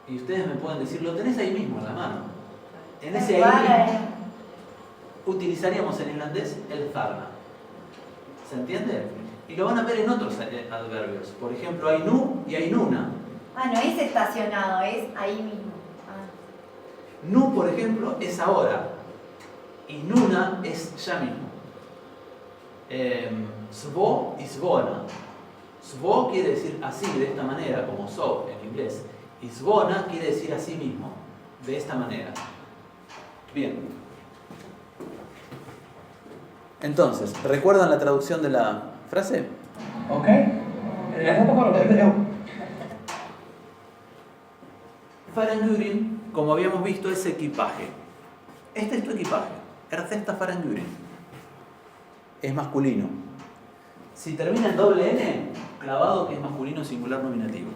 Y ustedes me pueden decir, lo tenés ahí mismo en la mano. En ese ahí mismo utilizaríamos en islandés el zarna. ¿Se entiende? Y lo van a ver en otros adverbios. Por ejemplo, hay nu y hay nuna. Ah, no es estacionado, es ahí mismo. Nu, por ejemplo, es ahora. Y nuna es ya mismo. Svo y svona. Svo quiere decir así, de esta manera, como so en inglés. Y svona quiere decir así mismo, de esta manera. Bien. Entonces, ¿recuerdan la traducción de la frase? Ok. Farangurin, como habíamos visto, es equipaje. Este es tu equipaje. Ercesta Farangurin. Es masculino. Si termina en doble N, clavado que es masculino singular nominativo.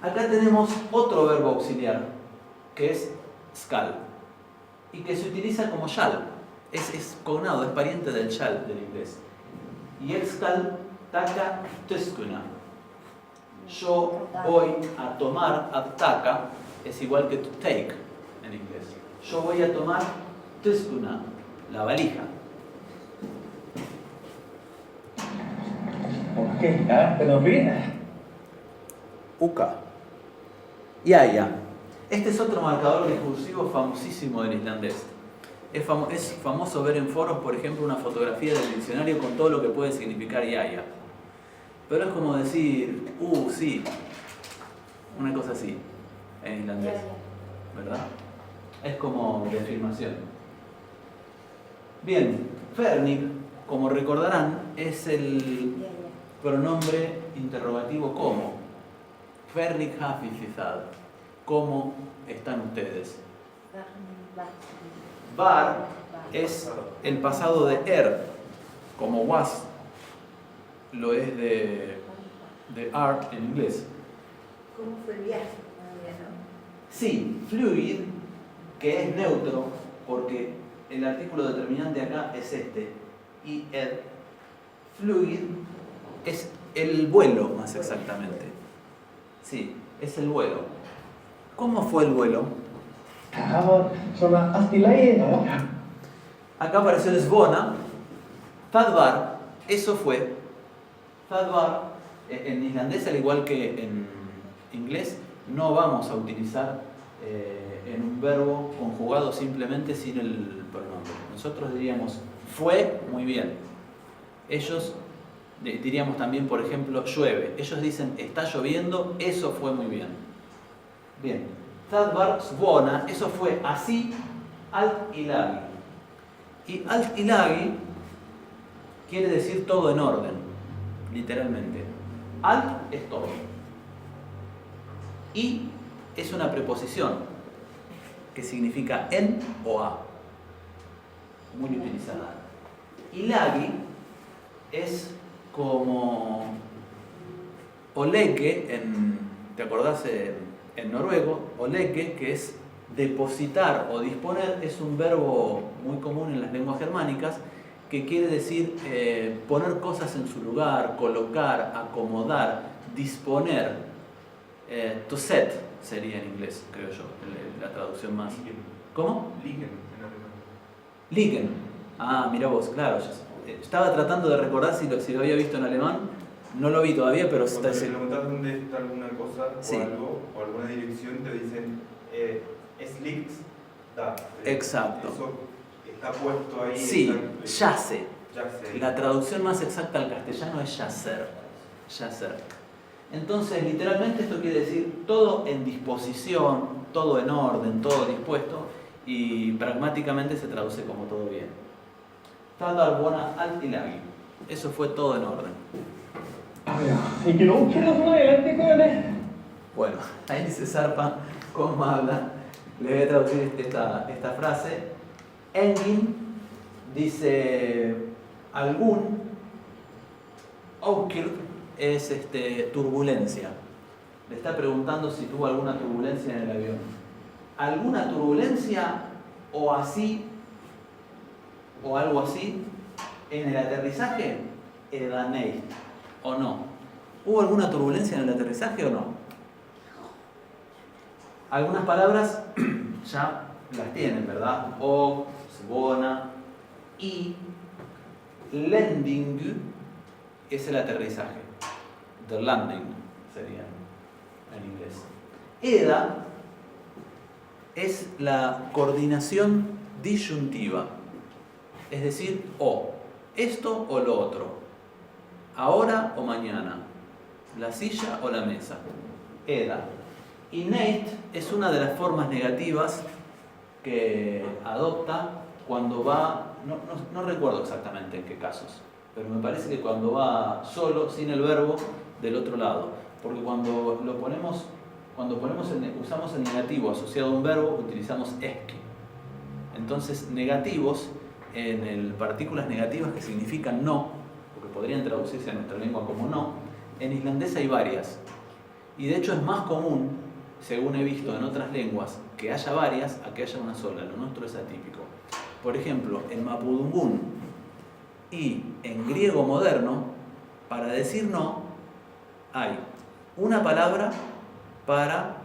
Acá tenemos otro verbo auxiliar, que es skal, y que se utiliza como shall. Es cognado, es pariente del shall del inglés. Y el skal taka tuskuna. Yo voy a tomar, taka es igual que to take en inglés. Yo voy a tomar tuskuna, la valija. Okej, ja, pero bien. Uka. Yaya. Este es otro marcador discursivo famosísimo del islandés. Es famoso ver en foros, por ejemplo, una fotografía del diccionario con todo lo que puede significar yaya. Pero es como decir, sí, una cosa así, en islandés, ¿verdad? Es como de afirmación. Bien, fernig, como recordarán, es el pronombre interrogativo como. Fernig hafizizad. ¿Cómo están ustedes? Var es el pasado de como was lo es de art en inglés. ¿Cómo fue el viaje? Sí, fluid, que es neutro, porque el artículo determinante acá es este, y el fluid es el vuelo, más exactamente. Sí, es el vuelo. ¿Cómo fue el vuelo? Það var svona allt í lagi. Acá apareció el Svona. Thadvar, eso fue. Thadvar, en islandés, al igual que en inglés, no vamos a utilizar en un verbo conjugado simplemente sin el pronombre. Nosotros diríamos fue muy bien. Ellos diríamos también, por ejemplo, llueve. Ellos dicen está lloviendo, eso fue muy bien. Bien. Thadvar Svona, eso fue así, alt ilagi. Y alt ilagi quiere decir todo en orden, literalmente. Alt es todo. Y es una preposición que significa en o a. Muy utilizada. Ilagi es como oleke, ¿te acordás en noruego? Oleke, que es depositar o disponer, es un verbo muy común en las lenguas germánicas que quiere decir poner cosas en su lugar, colocar, acomodar, disponer. To set sería en inglés, creo yo, la traducción más. ¿Cómo? Liegen en alemán. Liegen. Ah, mira vos, claro. Estaba tratando de recordar si lo había visto en alemán. No lo vi todavía, pero Cuando está te preguntas dónde está alguna cosa Sí. o algo, o alguna dirección, te dicen es liegt da. Exacto. Eso está puesto ahí. Sí, está, yace. yace. La traducción más exacta al castellano es yacer. Yacer. Entonces, literalmente esto quiere decir todo en disposición, todo en orden, todo dispuesto, y pragmáticamente se traduce como todo bien. Thadvar Svona alt ilagi. Eso fue todo en orden. Ekki ókýrða svona, ég lendi ykkur henni. Bueno, ahí se zarpa cómo habla. Le voy a traducir esta frase. Engin dice algún. Ókýr es turbulencia. Le está preguntando si tuvo alguna turbulencia en el avión. ¿Alguna turbulencia o así o algo así en el aterrizaje? Edaneist. ¿O no? ¿Hubo alguna turbulencia en el aterrizaje o no? Algunas palabras ya las tienen, ¿verdad? O, Svona, y landing es el aterrizaje. The landing sería en inglés. Eda es la coordinación disyuntiva, es decir, o esto o lo otro, ahora o mañana, la silla o la mesa. Eda. Innate es una de las formas negativas que adopta cuando va, no recuerdo exactamente en qué casos, pero me parece que cuando va solo, sin el verbo, del otro lado. Porque cuando usamos el negativo asociado a un verbo, utilizamos esque. Entonces, negativos, partículas negativas que significan no, porque podrían traducirse en nuestra lengua como no, en islandés hay varias. Y de hecho es más común, según he visto en otras lenguas, que haya varias a que haya una sola. Lo nuestro es atípico. Por ejemplo, en mapudungún y en griego moderno, para decir no, hay una palabra para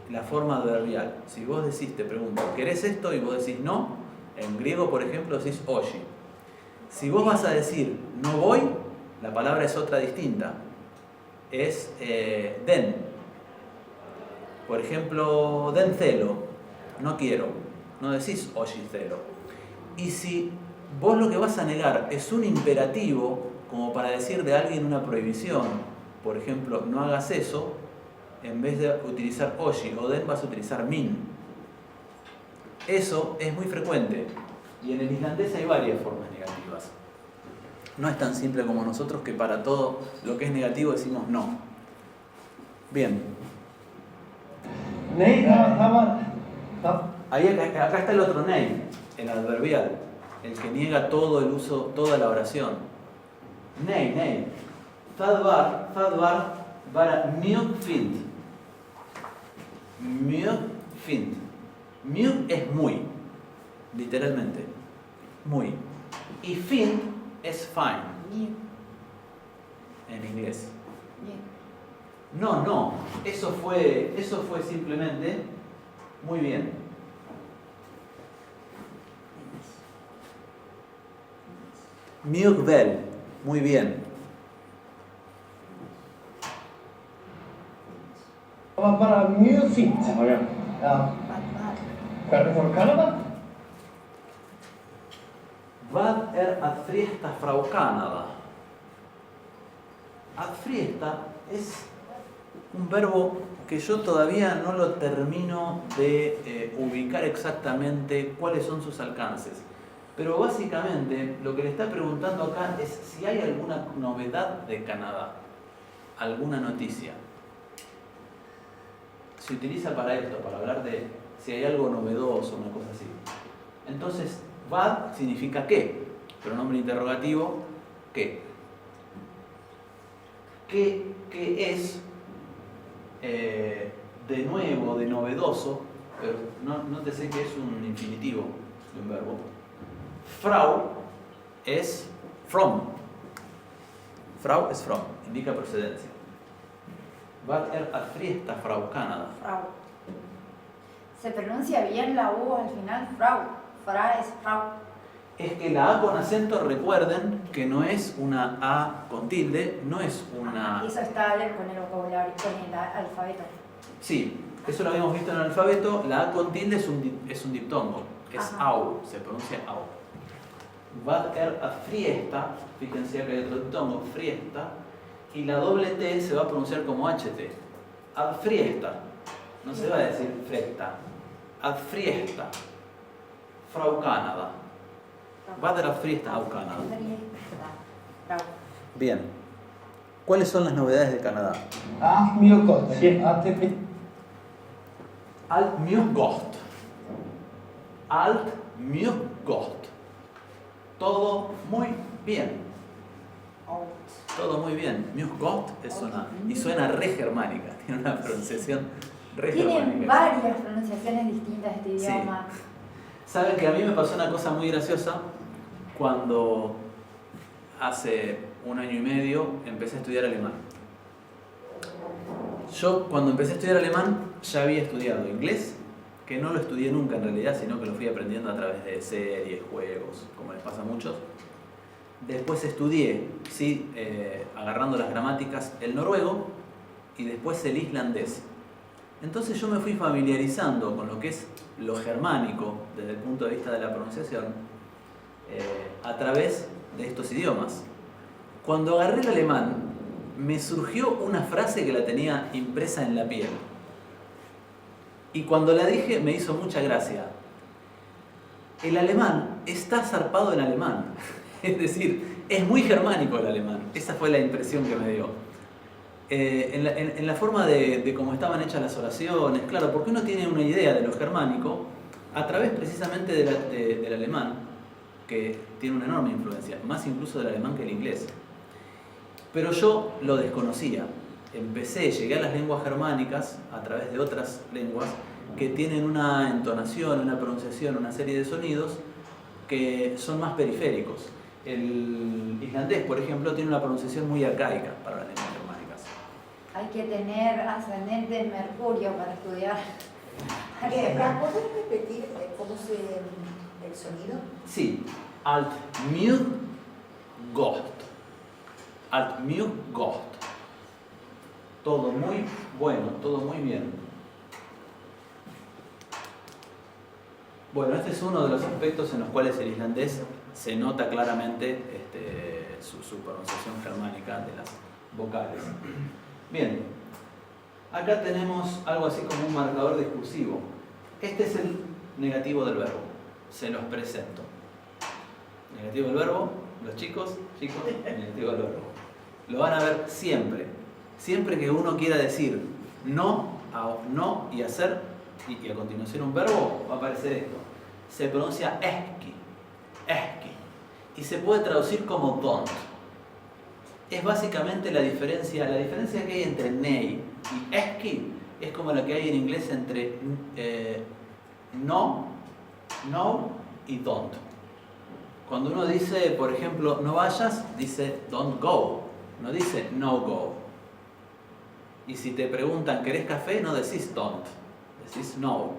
la forma adverbial. Si vos decís, te pregunto, ¿querés esto? Y vos decís no, en griego, por ejemplo, decís oye. Si vos vas a decir no voy, la palabra es otra distinta. Es den. Por ejemplo, den celo, no quiero. No decís oye celo. Y si vos lo que vas a negar es un imperativo, como para decir de alguien una prohibición, por ejemplo, no hagas eso, en vez de utilizar oshi o den vas a utilizar min. Eso es muy frecuente y en el islandés hay varias formas negativas. No es tan simple como nosotros que para todo lo que es negativo decimos no. Bien. Nei, það var... Acá está el otro nei, el adverbial, el que niega todo el uso, toda la oración. Nei. Thadvar, bara mjög fint. Mycket fint. Mycket es muy, literalmente. Muy. Y fint es fine Bien, en inglés. bien. No. Eso fue simplemente muy bien. Mycket väl. Muy bien. Det var bara mjög fint. Ja. Hvernig fór Kanada? Vad att friesta Frau Canada? Att friesta es un verbo que yo todavía no lo termino de ubicar exactamente cuáles son sus alcances. Pero básicamente lo que le está preguntando acá es si hay alguna novedad de Canadá, alguna noticia. Se utiliza para esto, para hablar de si hay algo novedoso, una cosa así. Entonces, vad significa qué, pronombre interrogativo, qué. ¿Qué es de nuevo, de novedoso? Pero nótese que es un infinitivo de un verbo. Frau es from. Frau es from, indica procedencia. Vad att friesta Frau Canada? Frau. ¿Se pronuncia bien la U al final? Frau. Fra es Frau. Es que la A con acento, recuerden que no es una A con tilde, no es una... Eso está con el vocabulario, con el alfabeto. Sí, eso lo habíamos visto en el alfabeto. La A con tilde es un diptongo, es Ajá. au, se pronuncia au. Vad att friesta, fíjense que hay otro diptongo, friesta, y la doble T se va a pronunciar como HT. Ad friesta, no se va a decir fresta, ad friesta, Frau Canada. Vad att friesta au Canada. Frau. Bien. ¿Cuáles son las novedades de Canadá? Allt mjög gott. Allt är Allt mycket gott. Allt mycket gott. Todo muy bien. Todo muy bien. Mycket gott y suena re germánica. Tiene una pronunciación re Tiene germánica. varias pronunciaciones distintas de este Sí. idioma. Saben que a mí me pasó una cosa muy graciosa cuando hace 1 año y medio empecé a estudiar alemán. Yo cuando empecé a estudiar alemán ya había estudiado inglés, que no lo estudié nunca en realidad, sino que lo fui aprendiendo a través de series, juegos, como les pasa a muchos. Después estudié, ¿sí? Agarrando las gramáticas, el noruego y después el islandés. Entonces yo me fui familiarizando con lo que es lo germánico desde el punto de vista de la pronunciación a través de estos idiomas. Cuando agarré el alemán, me surgió una frase que la tenía impresa en la piel. Y cuando la dije me hizo mucha gracia. El alemán está zarpado en alemán. Es decir, es muy germánico el alemán. Esa fue la impresión que me dio. En la forma de cómo estaban hechas las oraciones, claro, porque uno tiene una idea de lo germánico a través precisamente del alemán, que tiene una enorme influencia, más incluso del alemán que el inglés. Pero yo lo desconocía. Llegué a las lenguas germánicas a través de otras lenguas que tienen una entonación, una pronunciación, una serie de sonidos que son más periféricos. El islandés, por ejemplo, tiene una pronunciación muy arcaica para las lenguas germánicas. Hay que tener ascendente en Mercurio para estudiar. ¿Para poder repetir cómo el sonido? Sí, alt mycket gott. Alt mycket gott. Todo muy bueno, todo muy bien. Bueno, este es uno de los aspectos en los cuales el islandés se nota claramente su pronunciación germánica de las vocales. Bien, acá tenemos algo así como un marcador discursivo. Este es el negativo del verbo. Se los presento. Negativo del verbo, los chicos, negativo del verbo. Lo van a ver siempre. Siempre que uno quiera decir no y hacer, y a continuación un verbo, va a aparecer esto. Se pronuncia eski. Y se puede traducir como don't. Es básicamente la diferencia que hay entre nei y eski es como la que hay en inglés entre no y don't. Cuando uno dice, por ejemplo, no vayas, dice don't go, no dice no go. Y si te preguntan, ¿querés café? No decís don't, decís no.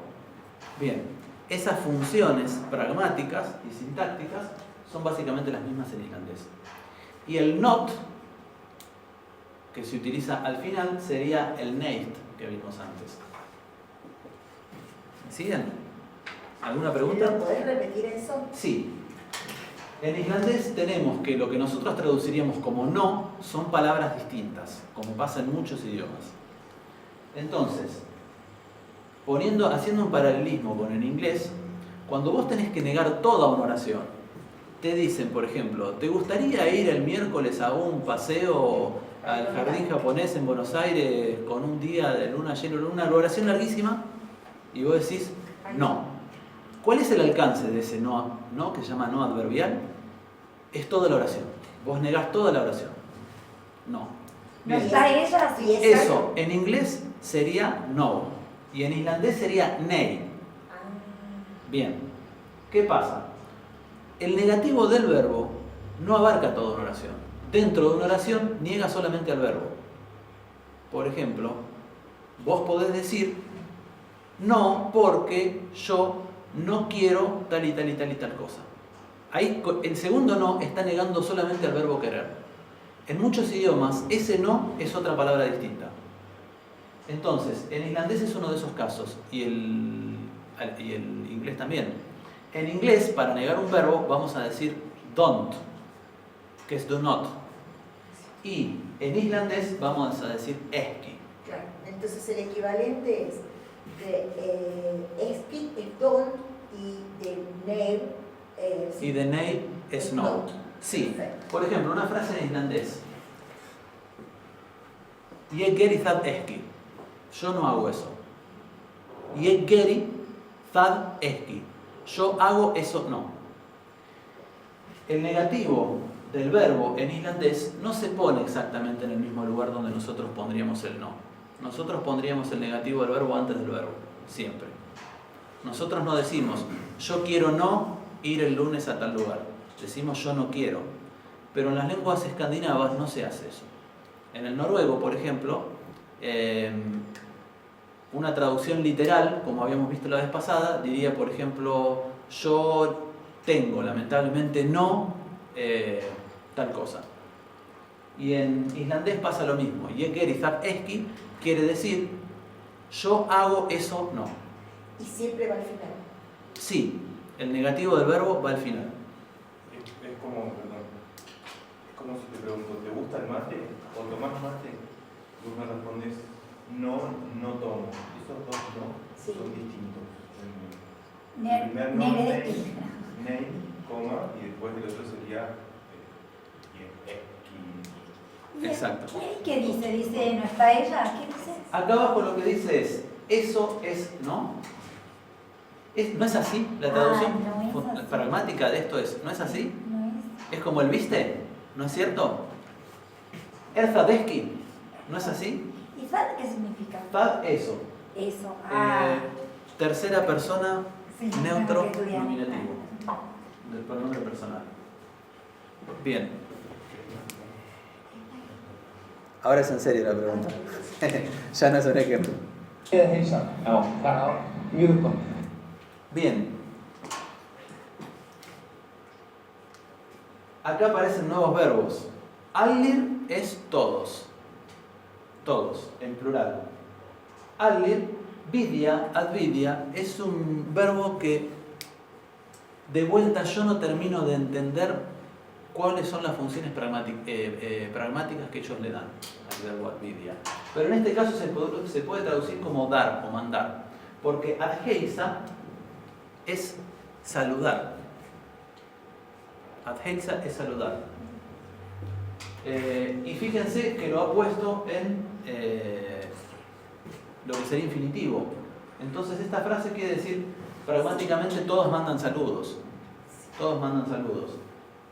Bien, esas funciones pragmáticas y sintácticas son básicamente las mismas en islandés. Y el not, que se utiliza al final, sería el neit que vimos antes. ¿Me siguen? ¿Alguna pregunta? ¿Lo podés repetir eso? Sí. En islandés tenemos que lo que nosotros traduciríamos como no son palabras distintas, como pasa en muchos idiomas. Entonces, haciendo un paralelismo con el inglés, cuando vos tenés que negar toda una oración, te dicen, por ejemplo, ¿te gustaría ir el miércoles a un paseo al jardín japonés en Buenos Aires con un día de luna llena, una oración larguísima? Y vos decís, no. ¿Cuál es el alcance de ese no que se llama no adverbial? Es toda la oración. Vos negás toda la oración. No. No Bien. está ella, sí. Eso en inglés sería no y en islandés sería nei. Bien. ¿Qué pasa? El negativo del verbo no abarca toda una oración. Dentro de una oración niega solamente al verbo. Por ejemplo, vos podés decir no porque yo no quiero tal y tal y tal y tal cosa. Ahí el segundo no está negando solamente al verbo querer. En muchos idiomas ese no es otra palabra distinta. Entonces, en islandés es uno de esos casos y el inglés también. En inglés, para negar un verbo, vamos a decir don't, que es do not. Y en islandés vamos a decir eski. Claro, entonces el equivalente es de eski es don't y de nei Y de nei es no. Sí. Perfecto. Por ejemplo, una frase en islandés. Ég geri það ekki. Yo no hago eso. Ég geri það ekki. Yo hago eso no. El negativo del verbo en islandés no se pone exactamente en el mismo lugar donde nosotros pondríamos el no. Nosotros pondríamos el negativo del verbo antes del verbo, siempre. Nosotros no decimos, yo quiero no ir el lunes a tal lugar. Decimos, yo no quiero. Pero en las lenguas escandinavas no se hace eso. En el noruego, por ejemplo, una traducción literal, como habíamos visto la vez pasada, diría, por ejemplo, yo tengo, lamentablemente, no tal cosa. Y en islandés pasa lo mismo. Ég geri það ekki quiere decir, yo hago eso no. y siempre va al final. Sí, el negativo del verbo va al final. Es como, perdón, es como si te pregunto, ¿te gusta el mate o tomás mate? Vos me respondes, no tomo. Esos dos no Sí. son distintos. El primer no, Negretti. nei, coma, y después el otro sería Exacto. ¿Qué dice? Dice, ¿no está ella? ¿Qué dice? Acá abajo lo que dice es, eso es no. ¿No es así? La traducción no es así. pragmática de esto es, ¿no es así? No es. Es como el viste, ¿no es cierto? Erzadeski, ¿no es así? ¿Y sad qué significa? Tad, eso. Eso. Tercera persona, Sí, neutro, tengo que estudiar. nominativo, del pronombre personal. Bien. Ahora es en serio la pregunta. Ya no es un ejemplo. Heilsa. Já, mjög gott. Bien. Acá aparecen nuevos verbos. Allir es todos. Todos, en plural. Allir, vidya, advidya, es un verbo que de vuelta yo no termino de entender cuáles son las funciones pragmáticas que ellos le dan al verbo advidya. Pero en este caso se puede traducir como dar o mandar, porque adheisa es saludar. Adheisa es saludar. Y fíjense que lo ha puesto en lo que sería infinitivo. Entonces esta frase quiere decir pragmáticamente todos mandan saludos. Todos mandan saludos.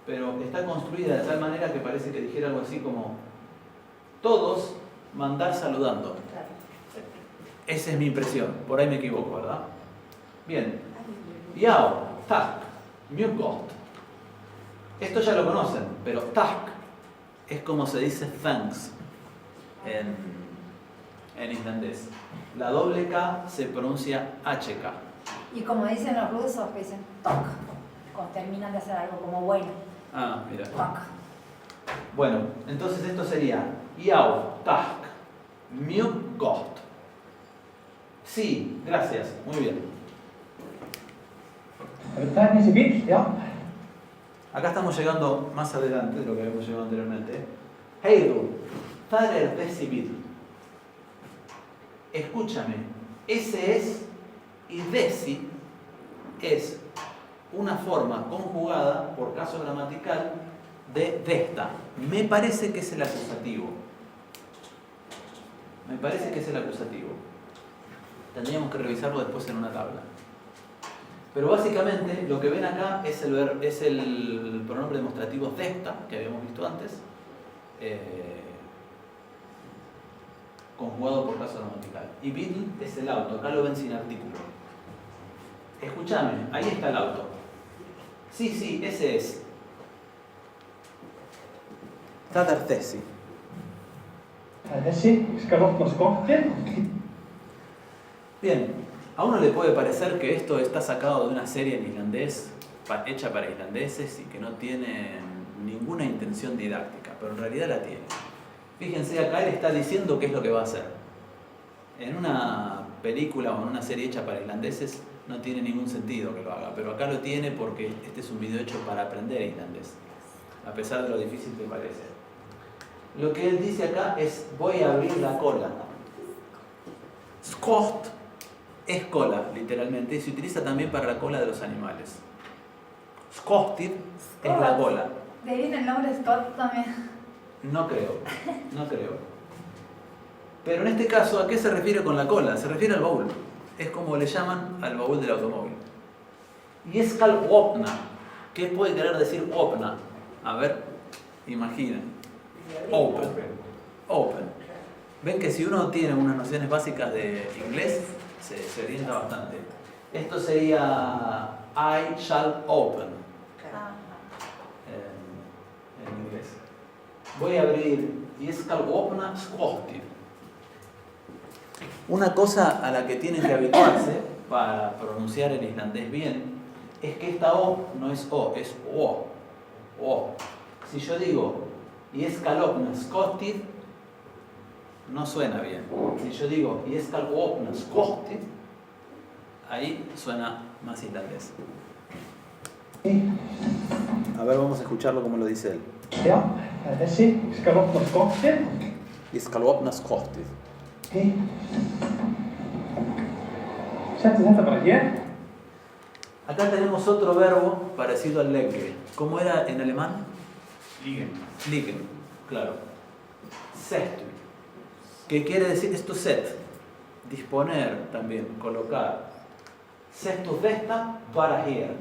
Pero está construida de tal manera que parece que dijera algo así como todos mandar saludando. Claro. Esa es mi impresión, por ahí me equivoco, ¿verdad? Bien. Yao, tack, mycket gott. Esto ya lo conocen, pero tack es como se dice thanks en islandés. La doble K se pronuncia HK. Y como dicen los rusos, que dicen tok, cuando terminan de hacer algo como bueno, Ah, mira. tok. Bueno, entonces esto sería Yao, tack, mycket gott. Sí, gracias, muy bien. Það er þessi bíll, já. Acá estamos llegando más adelante de lo que habíamos llegado anteriormente. Heidu, það er þessi bíll. Escúchame, ese es y desi es una forma conjugada por caso gramatical de desta. Me parece que es el acusativo. Me parece que es el acusativo. Tendríamos que revisarlo después en una tabla. Pero básicamente lo que ven acá es el pronombre demostrativo desta, que habíamos visto antes, conjugado por caso gramatical. Y bill es el auto, acá lo ven sin artículo. Escúchame, ahí está el auto. Sí, sí, ese es. Það er þessi. Það er þessi, ég skal opna skottið. Bien, a uno le puede parecer que esto está sacado de una serie en islandés, hecha para islandeses y que no tiene ninguna intención didáctica, pero en realidad la tiene. Fíjense, acá él está diciendo qué es lo que va a hacer. En una película o en una serie hecha para islandeses no tiene ningún sentido que lo haga, pero acá lo tiene porque este es un video hecho para aprender islandés, a pesar de lo difícil que parece. Lo que él dice acá es, voy a abrir la cola. Skort es cola, literalmente, y se utiliza también para la cola de los animales. Skortir es la cola. ¿De ahí viene el nombre Scott también? No creo, no creo. Pero en este caso, ¿a qué se refiere con la cola? Se refiere al baúl. Es como le llaman al baúl del automóvil. Y es skal opna. ¿Qué puede querer decir opna? A ver, imaginen. Open. Open. Ven que si uno tiene unas nociones básicas de inglés, se orienta bastante. Esto sería I shall open en inglés. Voy a abrir y es skal opna skortir. Una cosa a la que tienen que habituarse para pronunciar el islandés bien es que esta O no es O, es O. O. Si yo digo y es skal opna skortir, no suena bien. Si yo digo y es skal opna skortir, ahí suena más islandés. A ver, vamos a escucharlo como lo dice él. Já, það er þessi, ég skal opna skottið. Y skal opna skortir. Settu þetta bara hér. Acá tenemos otro verbo parecido al legge. ¿Cómo era en alemán? Liegen. Liegen, claro. Setu. ¿Qué quiere decir esto? Set. Disponer también, colocar. Setu desta para here.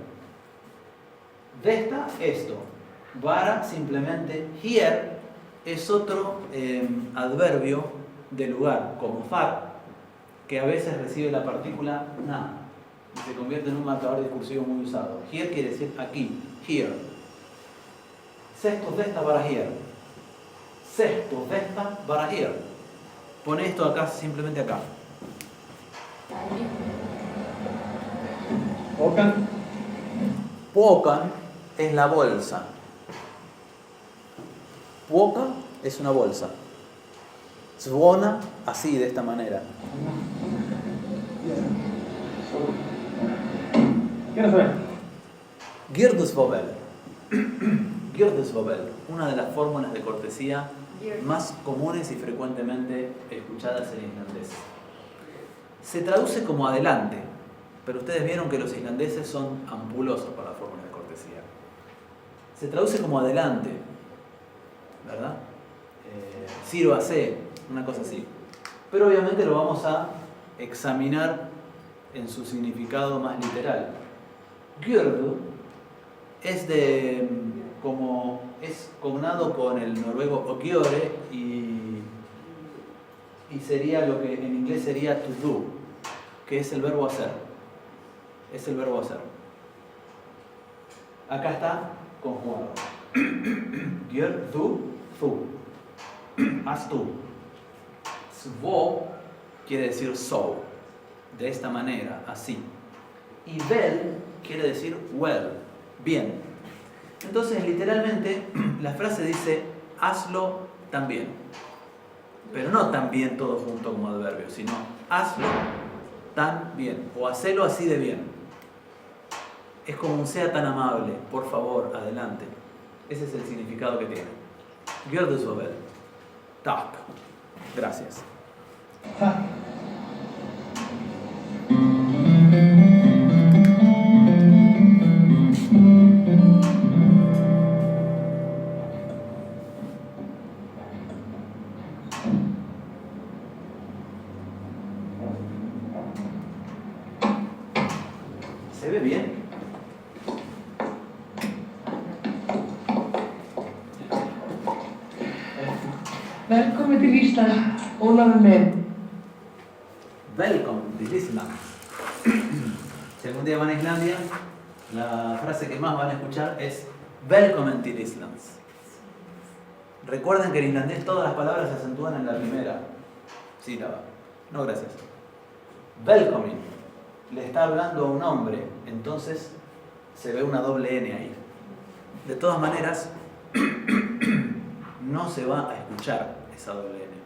Desta, esto. Vara, simplemente. Here es otro adverbio de lugar, como far, que a veces recibe la partícula na y se convierte en un marcador discursivo muy usado. Here quiere decir aquí, here. Sextus desta para here. Sextus desta para here. Pone esto acá, simplemente acá. Pokan. Pokan es la bolsa. Poka es una bolsa. Suona así, de esta manera. Gjörðu svo vel. Girdusvobel. Girdusvobel, una de las fórmulas de cortesía más comunes y frecuentemente escuchadas en islandés. Se traduce como adelante, pero ustedes vieron que los islandeses son ampulosos para las fórmulas de cortesía. Se traduce como adelante, ¿verdad? Sírvase, una cosa así. Pero obviamente lo vamos a examinar en su significado más literal. Gjördu es como es cognado con el noruego ogiore y y sería lo que en inglés sería to do, que es el verbo hacer. Es el verbo hacer. Acá está conjugado. Gör du, thu. Haz tú. Svo quiere decir so, de esta manera, así. Y väl quiere decir well, bien. Entonces, literalmente, la frase dice, hazlo también. Pero no tan bien todo junto como adverbio, sino hazlo tan bien, o hacelo así de bien. Es como un sea tan amable, por favor, adelante. Ese es el significado que tiene. Gör du så väl. Tack. Gracias. Tack. ¿Se ve bien? Välkommen till Island, Olof med. Welcome to Island. Si algún día van a Islandia, la frase que más van a escuchar es Velkommen till Island. Recuerden que en islandés todas las palabras se acentúan en la primera sílaba. No, gracias. Velkomen. Le está hablando a un hombre, entonces se ve una doble N ahí. De todas maneras, no se va a escuchar esa doble N.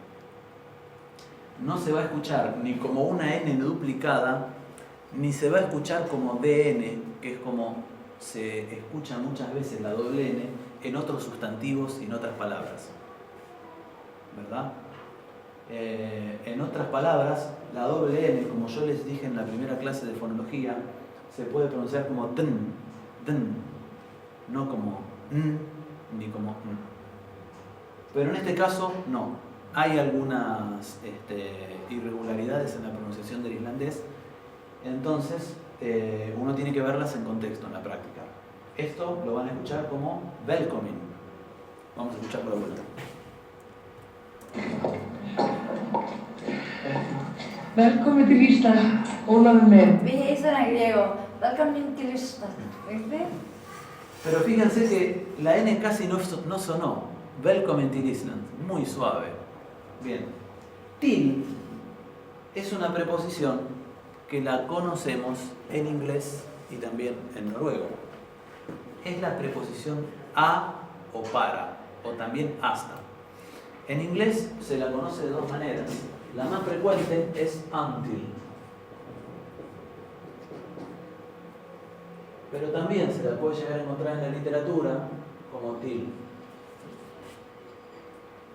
No se va a escuchar ni como una N duplicada, ni se va a escuchar como DN, que es como se escucha muchas veces la doble N en otros sustantivos y en otras palabras. ¿Verdad? En otras palabras, la doble N, como yo les dije en la primera clase de fonología, se puede pronunciar como tn, no como n, ni como n. Pero en este caso, no. Hay algunas irregularidades en la pronunciación del islandés, entonces uno tiene que verlas en contexto, en la práctica. Esto lo van a escuchar como velkomin. Vamos a escucharlo de vuelta. Välkommen till Island, Olof med. Eso era en griego. Välkommen till Island. ¿Viste? Pero fíjense que la N casi no sonó. Velkommen till Island. Muy suave. Bien. Till es una preposición que la conocemos en inglés y también en noruego. Es la preposición a o para, o también hasta. En inglés se la conoce de dos maneras. La más frecuente es until. Pero también se la puede llegar a encontrar en la literatura como till.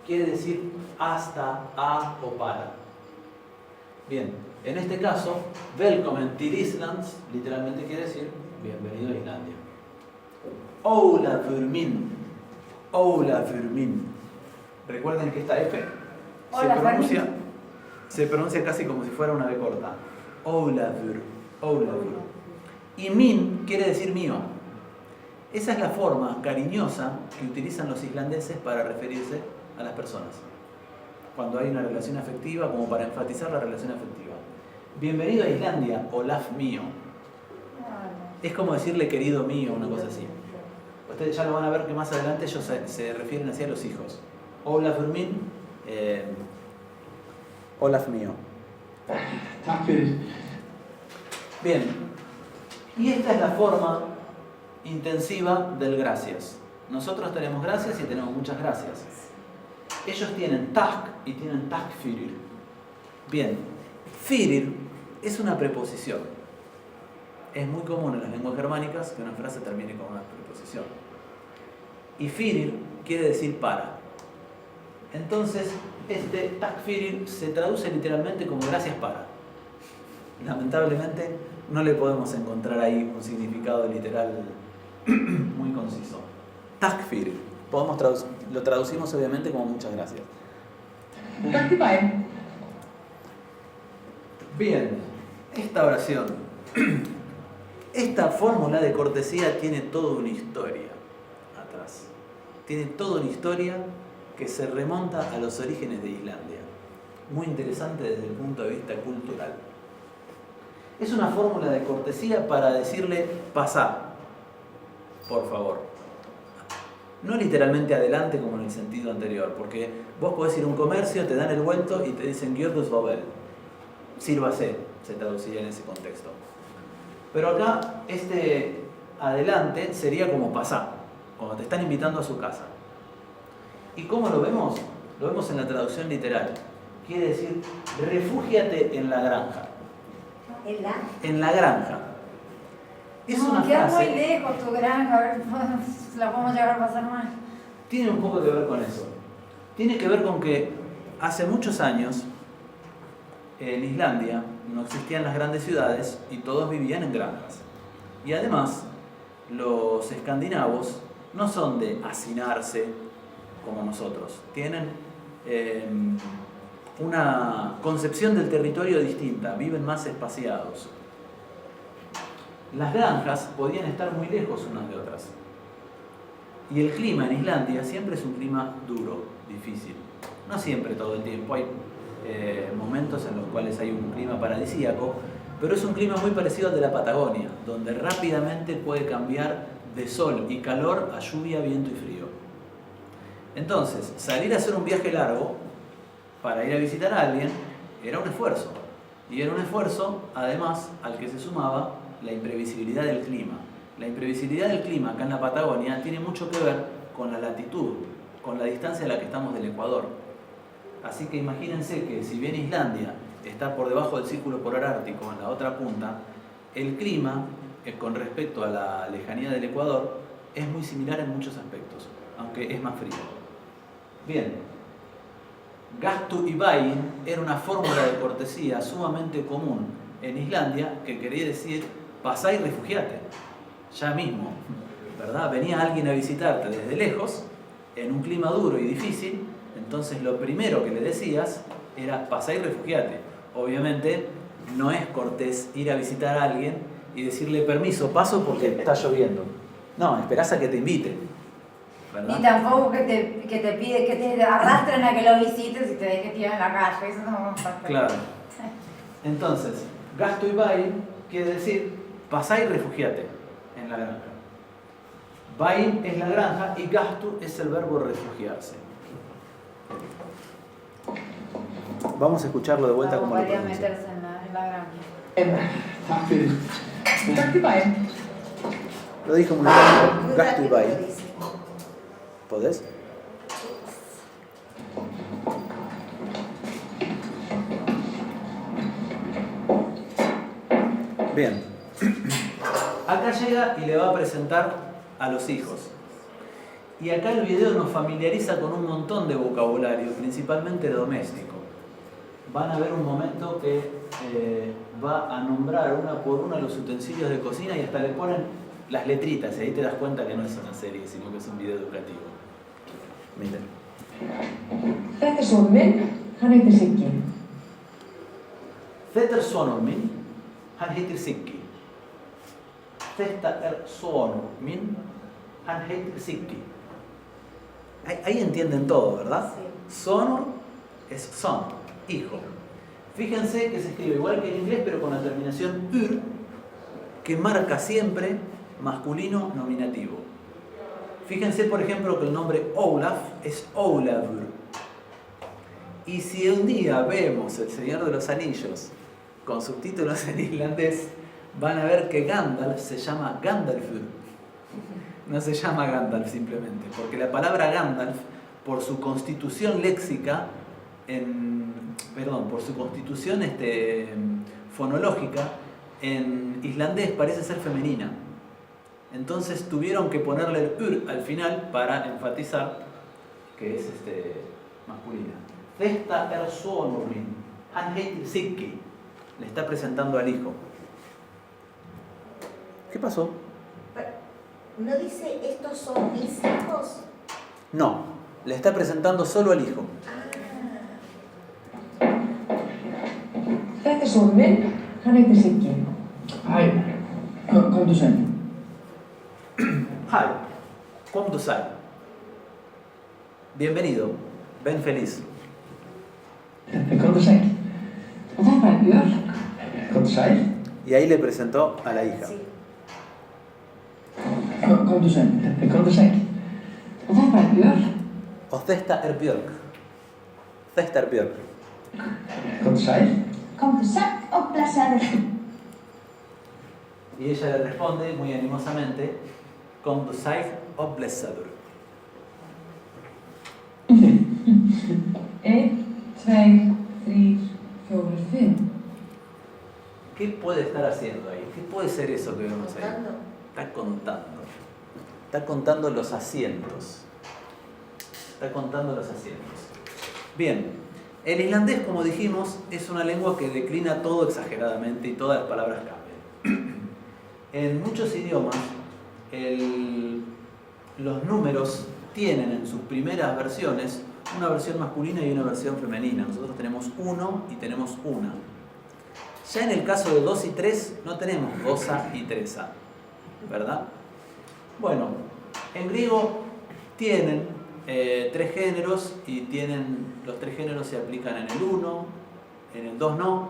Quiere decir hasta, a o para. Bien, en este caso, Velkommen till Island literalmente quiere decir bienvenido a Islandia. Ólafur min. Ólafur min. Recuerden que esta F se pronuncia casi como si fuera una B corta. Ólafur. Ólafur. Y min quiere decir mío. Esa es la forma cariñosa que utilizan los islandeses para referirse a las personas. Cuando hay una relación afectiva, como para enfatizar la relación afectiva. Bienvenido a Islandia, Olaf mío. Es como decirle querido mío, una cosa así. Ustedes ya lo van a ver que más adelante ellos se refieren así a los hijos. Ólafur min, Olaf mío. Tack för det. Bien, y esta es la forma intensiva del gracias. Nosotros tenemos gracias y tenemos muchas gracias. Ellos tienen tack y tienen tack fyrir. Bien, fyrir es una preposición. Es muy común en las lenguas germánicas que una frase termine con una preposición. Y fyrir quiere decir para. Entonces, este tack fyrir se traduce literalmente como gracias para. Lamentablemente, no le podemos encontrar ahí un significado literal muy conciso. Tack fyrir. Lo traducimos obviamente como muchas gracias. Tack till mig. Bien, esta oración, esta fórmula de cortesía tiene toda una historia atrás. Tiene toda una historia que se remonta a los orígenes de Islandia. muy interesante desde el punto de vista cultural. Es una fórmula de cortesía para decirle pasá, por favor. No literalmente adelante como en el sentido anterior, porque vos podés ir a un comercio, te dan el vuelto y te dicen Gjörgus Babel. Sírvase, se traduciría en ese contexto. Pero acá este adelante sería como pasá, cuando te están invitando a su casa. ¿Y cómo lo vemos? Lo vemos en la traducción literal. Quiere decir, refúgiate en la granja. En la granja. Es No, una queda frase. muy lejos tu granja, a ver si la podemos llegar a pasar mal. Tiene un poco que ver con eso. Tiene que ver con que hace muchos años en Islandia no existían las grandes ciudades y todos vivían en granjas. Y además, los escandinavos no son de hacinarse como nosotros. Tienen una concepción del territorio distinta, viven más espaciados. Las granjas podían estar muy lejos unas de otras. Y el clima en Islandia siempre es un clima duro, difícil. No siempre todo el tiempo, hay momentos en los cuales hay un clima paradisíaco, pero es un clima muy parecido al de la Patagonia, donde rápidamente puede cambiar de sol y calor a lluvia, viento y frío. Entonces, salir a hacer un viaje largo para ir a visitar a alguien era un esfuerzo. Y era un esfuerzo, además, al que se sumaba la imprevisibilidad del clima. La imprevisibilidad del clima acá en la Patagonia tiene mucho que ver con la latitud, con la distancia a la que estamos del Ecuador. Así que imagínense que si bien Islandia está por debajo del círculo polar ártico, en la otra punta, el clima, con respecto a la lejanía del Ecuador, es muy similar en muchos aspectos, aunque es más frío. Bien, gastu y bain era una fórmula de cortesía sumamente común en Islandia que quería decir pasá y refugiate, ya mismo, ¿verdad? Venía alguien a visitarte desde lejos, en un clima duro y difícil, entonces lo primero que le decías era pasá y refugiate. Obviamente no es cortés ir a visitar a alguien y decirle permiso, paso porque está lloviendo. No, esperás a que te invite, ¿verdad? Ni tampoco que te pide, que te arrastren a que lo visites y te dejes tirado en la calle, eso no pasa. Claro. Entonces, gasto y bain quiere decir pasá y refugiate en la granja. Bain es la granja y gasto es el verbo refugiarse. Vamos a escucharlo de vuelta como lo podría pronuncia. meterse en la granja. Tack för Tack för Bajen. Lo dijo muy Muy rápido. Gasto y rápido lo bain. dice. ¿Podés? Bien. Acá llega y le va a presentar a los hijos. Y acá el video nos familiariza con un montón de vocabulario, principalmente doméstico. Van a ver un momento que va a nombrar una por una los utensilios de cocina y hasta le ponen las letritas. Y ahí te das cuenta que no es una serie, sino que es un video educativo. Miren. Þetta son min, hann heiter Siggi. Þetta sonur minn, hann heitir Siggi. Þetta sonur minn, hann heitir Siggi. Ahí entienden todo, ¿verdad? Sí. Sonur es son, hijo. Fíjense que se escribe igual que en inglés, pero con la terminación ur, que marca siempre masculino nominativo. Fíjense, por ejemplo, que el nombre Olaf es Olavur. Y si un día vemos El Señor de los Anillos con subtítulos en islandés, van a ver que Gandalf se llama Gandalfur. No se llama Gandalf simplemente, porque la palabra Gandalf, por su constitución léxica, por su constitución fonológica, en islandés parece ser femenina. Entonces tuvieron que ponerle el ur al final para enfatizar que es masculina. Þesta sonur minn, hann heitir Siggi. Le está presentando al hijo. ¿Qué pasó? ¿No dice estos son mis hijos? No, le está presentando solo al hijo. Þetta son min, hann heiter Siggi. Hæ, komdu sen. Hi, come to say. Bienvenido, ven feliz. Komdu zij? Y ahí le presentó a la hija. Sí. Komt u zijn. Komt u zijn. Wat heb je Björk? Och detta är Björk. Detta är Björk. Komt u zij? Komt u zijn op blessader. Y ella le responde muy animosamente, Kom du seid oplesadur. 1, 2, 3, 4, 5. ¿Qué puede estar haciendo ahí? ¿Qué puede ser eso que vemos ahí? Contando. Está contando. Está contando los asientos. Está contando los asientos. Bien, el islandés, como dijimos, es una lengua que declina todo exageradamente y todas las palabras cambian. En muchos idiomas, los números tienen en sus primeras versiones una versión masculina y una versión femenina. Nosotros tenemos uno y tenemos una. Ya en el caso de 2 y 3 no tenemos dosa y tresa, ¿verdad? Bueno, en griego tienen 3 géneros y los 3 géneros se aplican en el 1, en el 2 no,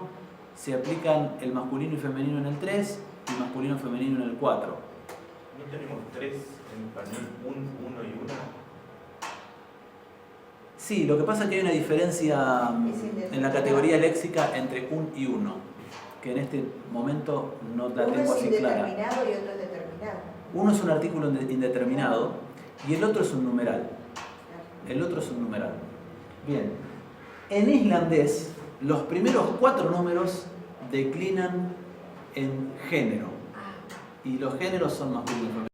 se aplican el masculino y femenino en el 3 y masculino y femenino en el 4. ¿No tenemos 3 en español? Uno y una. Sí, lo que pasa es que hay una diferencia en la categoría léxica entre un y uno, que en este momento no la tengo así clara. Uno es indeterminado y otro es determinado. Uno es un artículo indeterminado y el otro es un numeral. El otro es un numeral. Bien, en islandés los primeros 4 números declinan en género y los géneros son masculino y femenino.